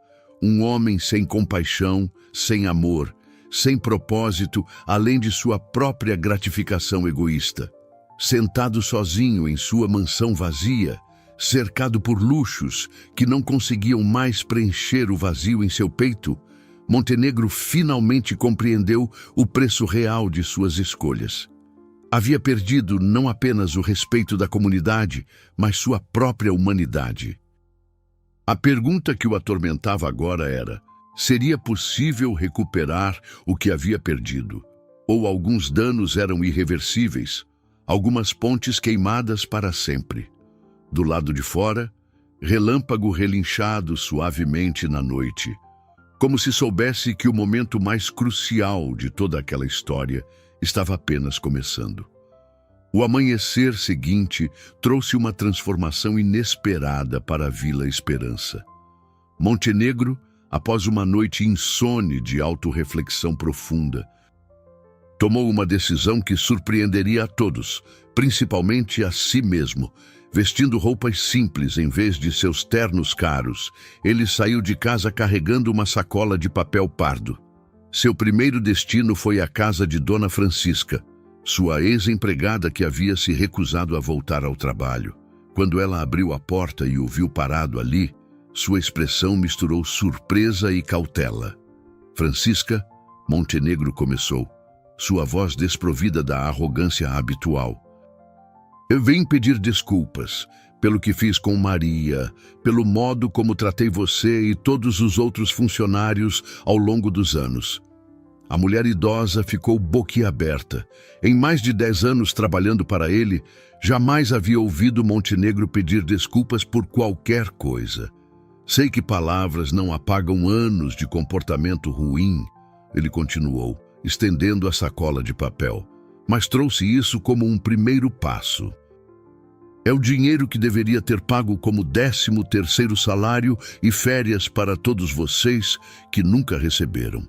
Um homem sem compaixão, sem amor, sem propósito, além de sua própria gratificação egoísta. Sentado sozinho em sua mansão vazia, cercado por luxos que não conseguiam mais preencher o vazio em seu peito, Montenegro finalmente compreendeu o preço real de suas escolhas. Havia perdido não apenas o respeito da comunidade, mas sua própria humanidade. A pergunta que o atormentava agora era: seria possível recuperar o que havia perdido? Ou alguns danos eram irreversíveis, algumas pontes queimadas para sempre? Do lado de fora, Relâmpago relinchado suavemente na noite, como se soubesse que o momento mais crucial de toda aquela história estava apenas começando. O amanhecer seguinte trouxe uma transformação inesperada para a Vila Esperança. Montenegro, após uma noite insone de autorreflexão profunda, tomou uma decisão que surpreenderia a todos, principalmente a si mesmo. Vestindo roupas simples em vez de seus ternos caros, ele saiu de casa carregando uma sacola de papel pardo. Seu primeiro destino foi a casa de Dona Francisca, sua ex-empregada que havia se recusado a voltar ao trabalho. Quando ela abriu a porta e o viu parado ali, Sua expressão misturou surpresa e cautela. Francisca, Montenegro começou, sua voz desprovida da arrogância habitual. Eu venho pedir desculpas pelo que fiz com Maria, pelo modo como tratei você e todos os outros funcionários ao longo dos anos. A mulher idosa ficou boquiaberta. Em mais de 10 anos trabalhando para ele, jamais havia ouvido Montenegro pedir desculpas por qualquer coisa. Sei que palavras não apagam anos de comportamento ruim, ele continuou, estendendo a sacola de papel, mas trouxe isso como um primeiro passo. É o dinheiro que deveria ter pago como 13º salário e férias para todos vocês que nunca receberam.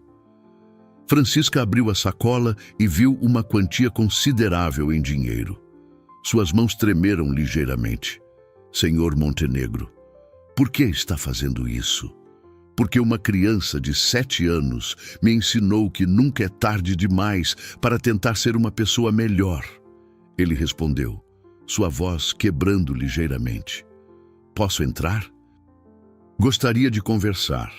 Francisca abriu a sacola e viu uma quantia considerável em dinheiro. Suas mãos tremeram ligeiramente. Senhor Montenegro, por que está fazendo isso? Porque uma criança de 7 anos me ensinou que nunca é tarde demais para tentar ser uma pessoa melhor. Ele respondeu, sua voz quebrando ligeiramente. Posso entrar? Gostaria de conversar.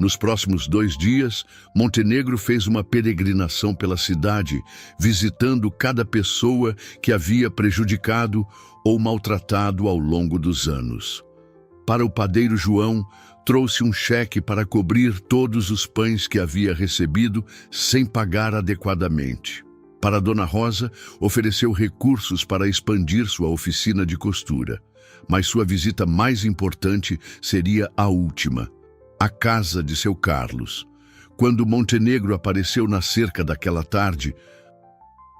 Nos próximos 2 dias, Montenegro fez uma peregrinação pela cidade, visitando cada pessoa que havia prejudicado ou maltratado ao longo dos anos. Para o padeiro João, trouxe um cheque para cobrir todos os pães que havia recebido sem pagar adequadamente. Para Dona Rosa, ofereceu recursos para expandir sua oficina de costura. Mas sua visita mais importante seria a última, a casa de seu Carlos. Quando Montenegro apareceu na cerca daquela tarde,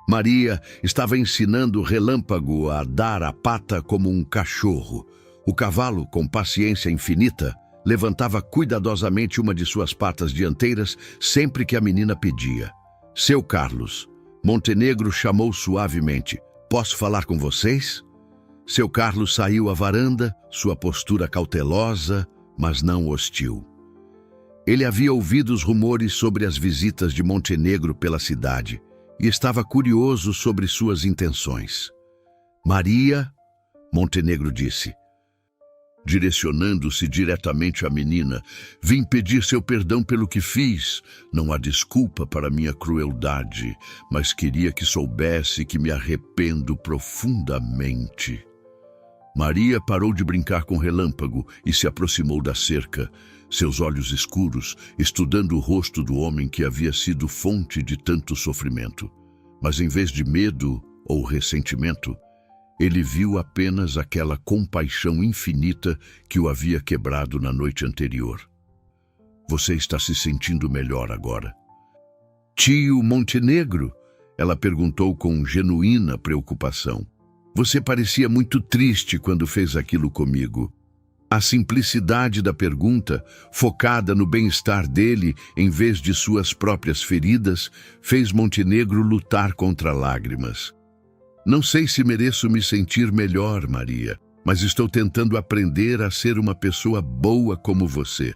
Maria estava ensinando Relâmpago a dar a pata como um cachorro. O cavalo, com paciência infinita, levantava cuidadosamente uma de suas patas dianteiras sempre que a menina pedia. Seu Carlos, Montenegro chamou suavemente. Posso falar com vocês? Seu Carlos saiu à varanda, sua postura cautelosa, mas não hostil. Ele havia ouvido os rumores sobre as visitas de Montenegro pela cidade e estava curioso sobre suas intenções. Maria, Montenegro disse, direcionando-se diretamente à menina, vim pedir seu perdão pelo que fiz. Não há desculpa para minha crueldade, mas queria que soubesse que me arrependo profundamente. Maria parou de brincar com Relâmpago e se aproximou da cerca, seus olhos escuros, estudando o rosto do homem que havia sido fonte de tanto sofrimento. Mas em vez de medo ou ressentimento, ele viu apenas aquela compaixão infinita que o havia quebrado na noite anterior. Você está se sentindo melhor agora? Tio Montenegro? Ela perguntou com genuína preocupação. Você parecia muito triste quando fez aquilo comigo. A simplicidade da pergunta, focada no bem-estar dele em vez de suas próprias feridas, fez Montenegro lutar contra lágrimas. Não sei se mereço me sentir melhor, Maria, mas estou tentando aprender a ser uma pessoa boa como você.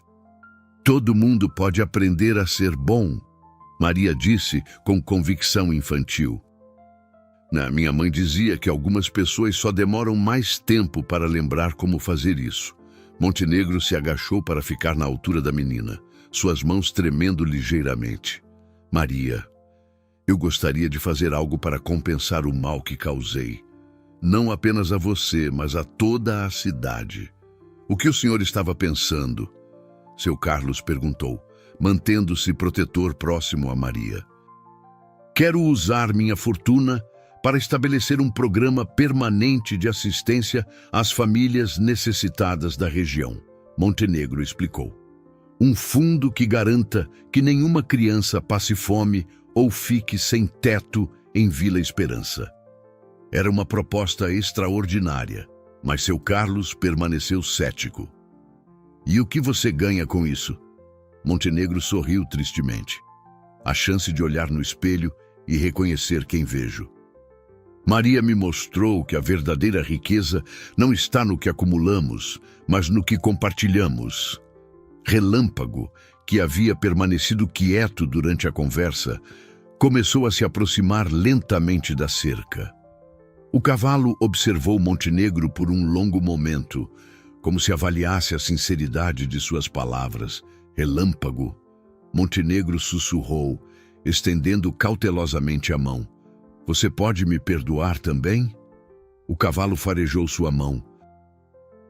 Todo mundo pode aprender a ser bom, Maria disse com convicção infantil. Minha mãe dizia que algumas pessoas só demoram mais tempo para lembrar como fazer isso. Montenegro se agachou para ficar na altura da menina, suas mãos tremendo ligeiramente. Maria, eu gostaria de fazer algo para compensar o mal que causei. Não apenas a você, mas a toda a cidade. O que o senhor estava pensando? Seu Carlos perguntou, mantendo-se protetor próximo a Maria. Quero usar minha fortuna para estabelecer um programa permanente de assistência às famílias necessitadas da região, Montenegro explicou. Um fundo que garanta que nenhuma criança passe fome ou fique sem teto em Vila Esperança. Era uma proposta extraordinária, mas seu Carlos permaneceu cético. E o que você ganha com isso? Montenegro sorriu tristemente. A chance de olhar no espelho e reconhecer quem vejo. Maria me mostrou que a verdadeira riqueza não está no que acumulamos, mas no que compartilhamos. Relâmpago, que havia permanecido quieto durante a conversa, começou a se aproximar lentamente da cerca. O cavalo observou Montenegro por um longo momento, como se avaliasse a sinceridade de suas palavras. Relâmpago. Montenegro sussurrou, estendendo cautelosamente a mão. Você pode me perdoar também? O cavalo farejou sua mão.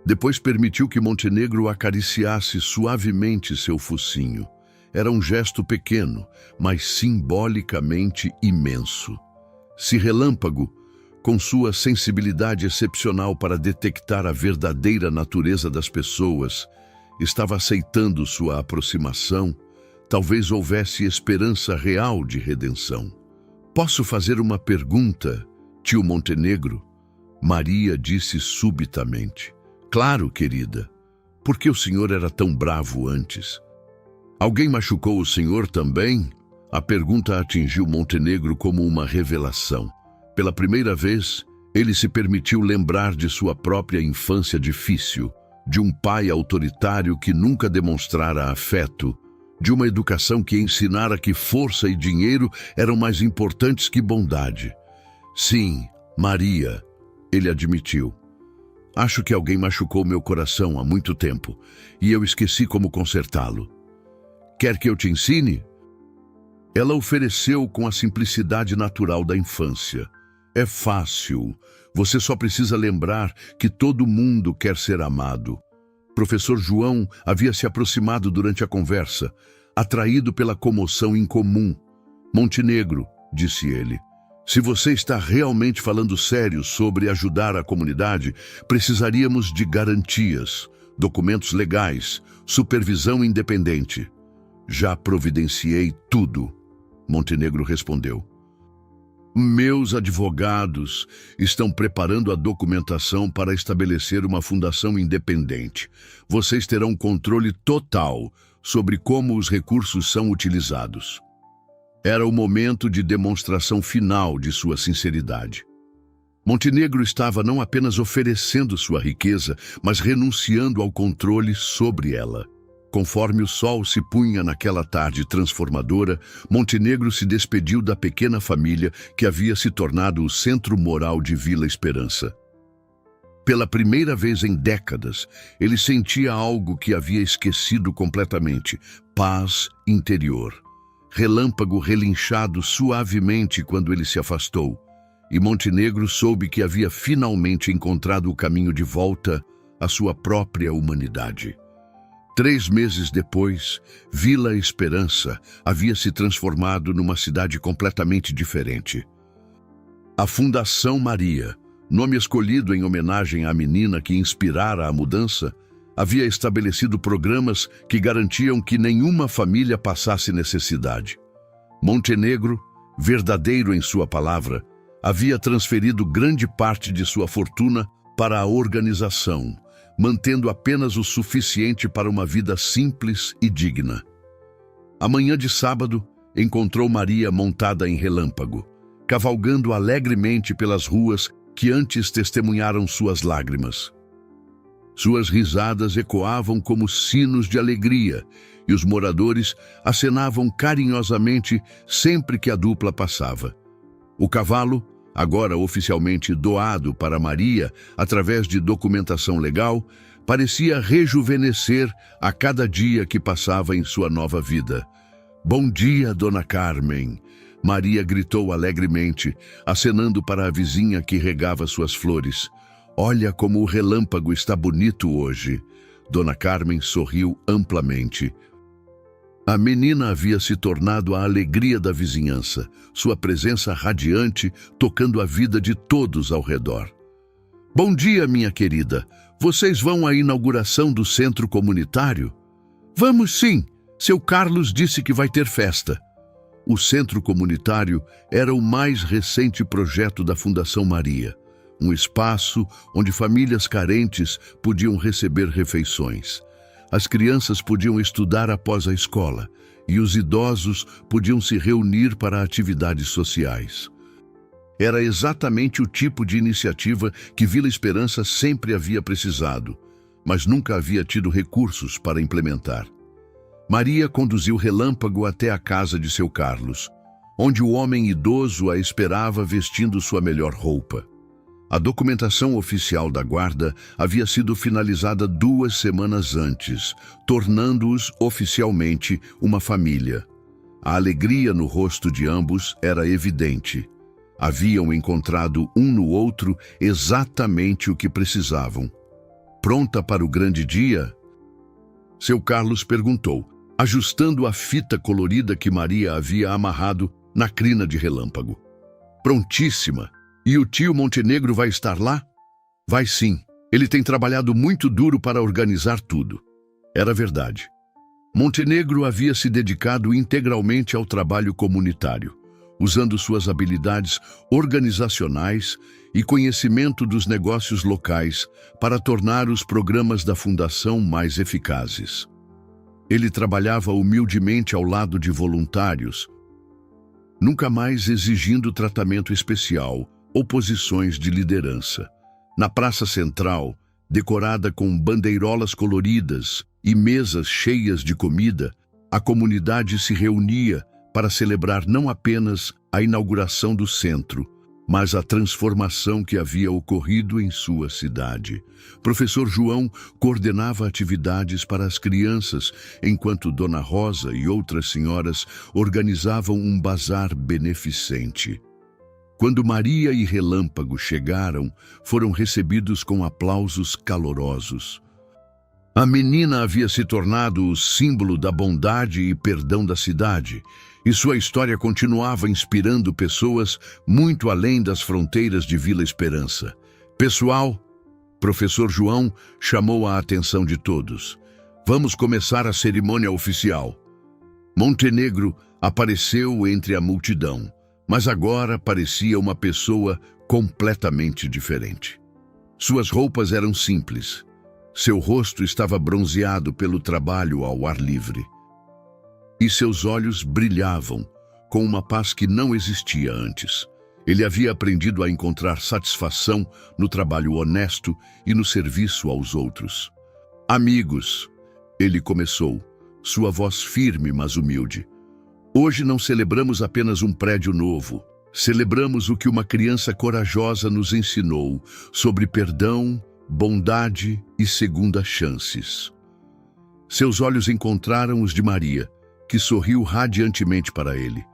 Depois permitiu que Montenegro acariciasse suavemente seu focinho. Era um gesto pequeno, mas simbolicamente imenso. Se Relâmpago, com sua sensibilidade excepcional para detectar a verdadeira natureza das pessoas, estava aceitando sua aproximação, talvez houvesse esperança real de redenção. Posso fazer uma pergunta, tio Montenegro? Maria disse subitamente. Claro, querida. Por que o senhor era tão bravo antes? Alguém machucou o senhor também? A pergunta atingiu Montenegro como uma revelação. Pela primeira vez, ele se permitiu lembrar de sua própria infância difícil, de um pai autoritário que nunca demonstrara afeto, de uma educação que ensinara que força e dinheiro eram mais importantes que bondade. Sim, Maria, ele admitiu. Acho que alguém machucou meu coração há muito tempo e eu esqueci como consertá-lo. Quer que eu te ensine? Ela ofereceu com a simplicidade natural da infância. É fácil. Você só precisa lembrar que todo mundo quer ser amado. Professor João havia se aproximado durante a conversa, atraído pela comoção incomum. Montenegro, disse ele, se você está realmente falando sério sobre ajudar a comunidade, precisaríamos de garantias, documentos legais, supervisão independente. Já providenciei tudo, Montenegro respondeu. Meus advogados estão preparando a documentação para estabelecer uma fundação independente. Vocês terão controle total sobre como os recursos são utilizados. Era o momento de demonstração final de sua sinceridade. Montenegro estava não apenas oferecendo sua riqueza, mas renunciando ao controle sobre ela. Conforme o sol se punha naquela tarde transformadora, Montenegro se despediu da pequena família que havia se tornado o centro moral de Vila Esperança. Pela primeira vez em décadas, ele sentia algo que havia esquecido completamente: paz interior. Relâmpago relinchado suavemente quando ele se afastou, e Montenegro soube que havia finalmente encontrado o caminho de volta à sua própria humanidade. 3 meses depois, Vila Esperança havia se transformado numa cidade completamente diferente. A Fundação Maria, nome escolhido em homenagem à menina que inspirara a mudança, havia estabelecido programas que garantiam que nenhuma família passasse necessidade. Montenegro, verdadeiro em sua palavra, havia transferido grande parte de sua fortuna para a organização, mantendo apenas o suficiente para uma vida simples e digna. A manhã de sábado, encontrou Maria montada em Relâmpago, cavalgando alegremente pelas ruas que antes testemunharam suas lágrimas. Suas risadas ecoavam como sinos de alegria, e os moradores acenavam carinhosamente sempre que a dupla passava. O cavalo, agora oficialmente doado para Maria através de documentação legal, parecia rejuvenescer a cada dia que passava em sua nova vida. Bom dia, Dona Carmen! Maria gritou alegremente, acenando para a vizinha que regava suas flores. Olha como o relâmpago está bonito hoje. Dona Carmen sorriu amplamente. A menina havia se tornado a alegria da vizinhança, sua presença radiante, tocando a vida de todos ao redor. Bom dia, minha querida. Vocês vão à inauguração do centro comunitário? Vamos sim. Seu Carlos disse que vai ter festa. O centro comunitário era o mais recente projeto da Fundação Maria, um espaço onde famílias carentes podiam receber refeições. As crianças podiam estudar após a escola e os idosos podiam se reunir para atividades sociais. Era exatamente o tipo de iniciativa que Vila Esperança sempre havia precisado, mas nunca havia tido recursos para implementar. Maria conduziu Relâmpago até a casa de seu Carlos, onde o homem idoso a esperava vestindo sua melhor roupa. A documentação oficial da guarda havia sido finalizada 2 semanas antes, tornando-os oficialmente uma família. A alegria no rosto de ambos era evidente. Haviam encontrado um no outro exatamente o que precisavam. Pronta para o grande dia? Seu Carlos perguntou, ajustando a fita colorida que Maria havia amarrado na crina de relâmpago. Prontíssima! E o tio Montenegro vai estar lá? Vai sim. Ele tem trabalhado muito duro para organizar tudo. Era verdade. Montenegro havia se dedicado integralmente ao trabalho comunitário, usando suas habilidades organizacionais e conhecimento dos negócios locais para tornar os programas da Fundação mais eficazes. Ele trabalhava humildemente ao lado de voluntários, nunca mais exigindo tratamento especial ou posições de liderança. Na praça central, decorada com bandeirolas coloridas e mesas cheias de comida, a comunidade se reunia para celebrar não apenas a inauguração do centro, mas a transformação que havia ocorrido em sua cidade. Professor João coordenava atividades para as crianças, enquanto Dona Rosa e outras senhoras organizavam um bazar beneficente. Quando Maria e Relâmpago chegaram, foram recebidos com aplausos calorosos. A menina havia se tornado o símbolo da bondade e perdão da cidade, e sua história continuava inspirando pessoas muito além das fronteiras de Vila Esperança. Pessoal, professor João chamou a atenção de todos. Vamos começar a cerimônia oficial. Montenegro apareceu entre a multidão, mas agora parecia uma pessoa completamente diferente. Suas roupas eram simples. Seu rosto estava bronzeado pelo trabalho ao ar livre. E seus olhos brilhavam com uma paz que não existia antes. Ele havia aprendido a encontrar satisfação no trabalho honesto e no serviço aos outros. Amigos, ele começou, sua voz firme mas humilde. Hoje não celebramos apenas um prédio novo. Celebramos o que uma criança corajosa nos ensinou sobre perdão, bondade e segundas chances. Seus olhos encontraram os de Maria, que sorriu radiantemente para ele.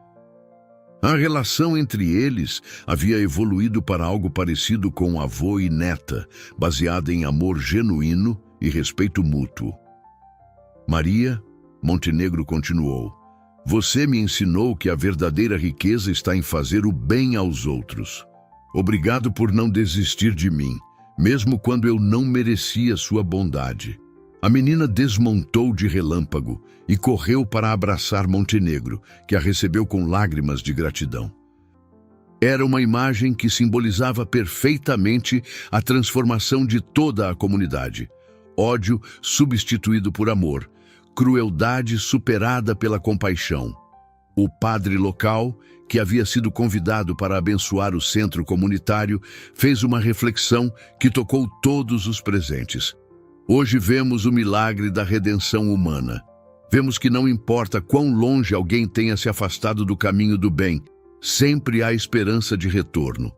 A relação entre eles havia evoluído para algo parecido com avô e neta, baseada em amor genuíno e respeito mútuo. Maria, Montenegro continuou, você me ensinou que a verdadeira riqueza está em fazer o bem aos outros. Obrigado por não desistir de mim, mesmo quando eu não merecia sua bondade. A menina desmontou de relâmpago e correu para abraçar Montenegro, que a recebeu com lágrimas de gratidão. Era uma imagem que simbolizava perfeitamente a transformação de toda a comunidade. Ódio substituído por amor, crueldade superada pela compaixão. O padre local, que havia sido convidado para abençoar o centro comunitário, fez uma reflexão que tocou todos os presentes. Hoje vemos o milagre da redenção humana. Vemos que não importa quão longe alguém tenha se afastado do caminho do bem, sempre há esperança de retorno.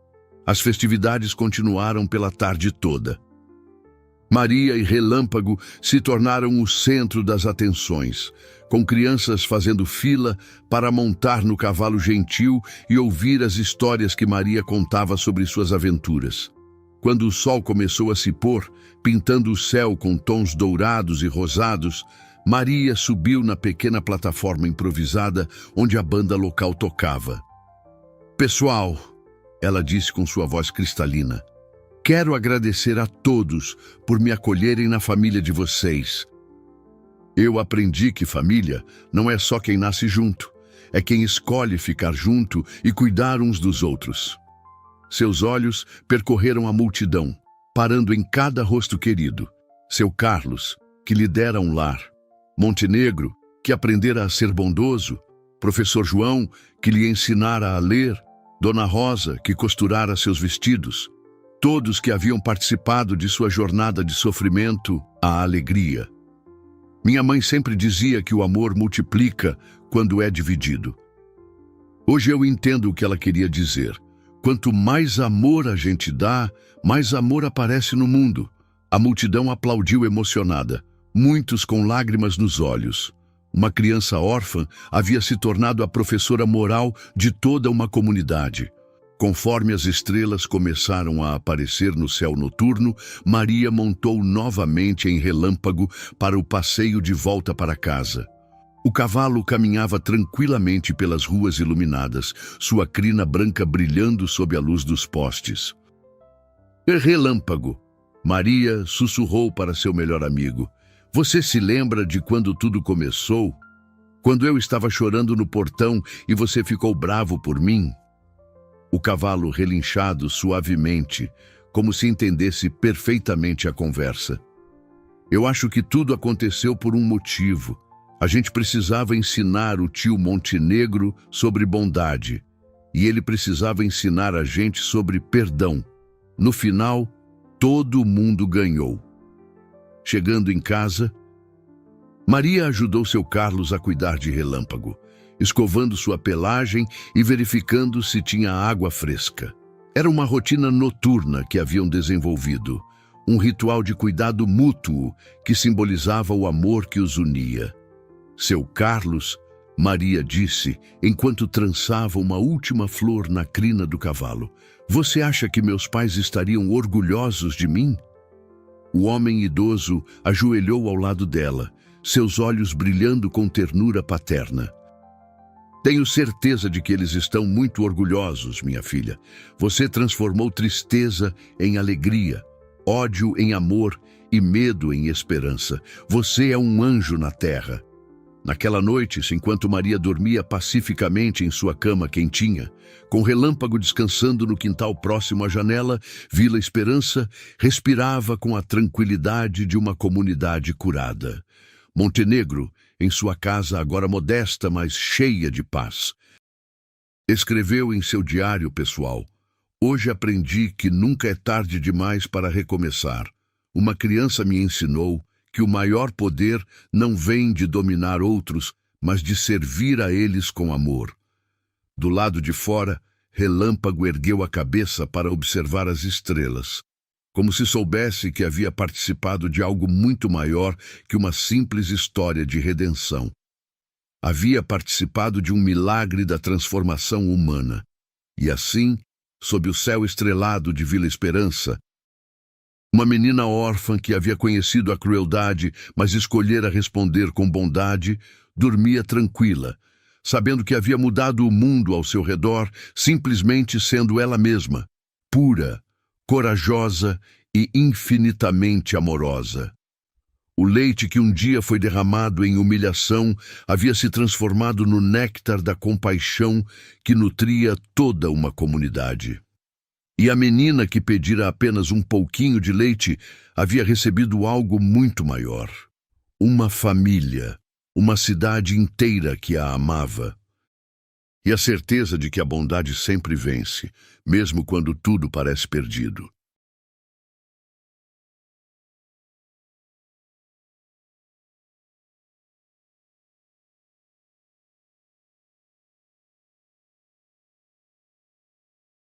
As festividades continuaram pela tarde toda. Maria e Relâmpago se tornaram o centro das atenções, com crianças fazendo fila para montar no cavalo gentil e ouvir as histórias que Maria contava sobre suas aventuras. Quando o sol começou a se pôr, pintando o céu com tons dourados e rosados, Maria subiu na pequena plataforma improvisada onde a banda local tocava. Pessoal, ela disse com sua voz cristalina, quero agradecer a todos por me acolherem na família de vocês. Eu aprendi que família não é só quem nasce junto, é quem escolhe ficar junto e cuidar uns dos outros. Seus olhos percorreram a multidão, parando em cada rosto querido. Seu Carlos, que lhe dera um lar. Montenegro, que aprendera a ser bondoso. Professor João, que lhe ensinara a ler. Dona Rosa, que costurara seus vestidos. Todos que haviam participado de sua jornada de sofrimento à alegria. Minha mãe sempre dizia que o amor multiplica quando é dividido. Hoje eu entendo o que ela queria dizer. Quanto mais amor a gente dá, mais amor aparece no mundo. A multidão aplaudiu emocionada, muitos com lágrimas nos olhos. Uma criança órfã havia se tornado a professora moral de toda uma comunidade. Conforme as estrelas começaram a aparecer no céu noturno, Maria montou novamente em relâmpago para o passeio de volta para casa. O cavalo caminhava tranquilamente pelas ruas iluminadas, sua crina branca brilhando sob a luz dos postes. Relâmpago. Maria sussurrou para seu melhor amigo. Você se lembra de quando tudo começou? Quando eu estava chorando no portão e você ficou bravo por mim? O cavalo relinchado suavemente, como se entendesse perfeitamente a conversa. Eu acho que tudo aconteceu por um motivo. A gente precisava ensinar o tio Montenegro sobre bondade, e ele precisava ensinar a gente sobre perdão. No final, todo mundo ganhou. Chegando em casa, Maria ajudou seu Carlos a cuidar de Relâmpago, escovando sua pelagem e verificando se tinha água fresca. Era uma rotina noturna que haviam desenvolvido, um ritual de cuidado mútuo que simbolizava o amor que os unia. Seu Carlos, Maria disse, enquanto trançava uma última flor na crina do cavalo, você acha que meus pais estariam orgulhosos de mim? O homem idoso ajoelhou ao lado dela, seus olhos brilhando com ternura paterna. Tenho certeza de que eles estão muito orgulhosos, minha filha. Você transformou tristeza em alegria, ódio em amor e medo em esperança. Você é um anjo na terra. Naquela noite, enquanto Maria dormia pacificamente em sua cama quentinha, com Relâmpago descansando no quintal próximo à janela, Vila Esperança respirava com a tranquilidade de uma comunidade curada. Montenegro, em sua casa agora modesta, mas cheia de paz, escreveu em seu diário pessoal: hoje aprendi que nunca é tarde demais para recomeçar. Uma criança me ensinou que o maior poder não vem de dominar outros, mas de servir a eles com amor. Do lado de fora, Relâmpago ergueu a cabeça para observar as estrelas, como se soubesse que havia participado de algo muito maior que uma simples história de redenção. Havia participado de um milagre da transformação humana. E assim, sob o céu estrelado de Vila Esperança, uma menina órfã que havia conhecido a crueldade, mas escolhera responder com bondade, dormia tranquila, sabendo que havia mudado o mundo ao seu redor, simplesmente sendo ela mesma, pura, corajosa e infinitamente amorosa. O leite que um dia foi derramado em humilhação havia se transformado no néctar da compaixão que nutria toda uma comunidade. E a menina que pedira apenas um pouquinho de leite havia recebido algo muito maior. Uma família, uma cidade inteira que a amava. E a certeza de que a bondade sempre vence, mesmo quando tudo parece perdido.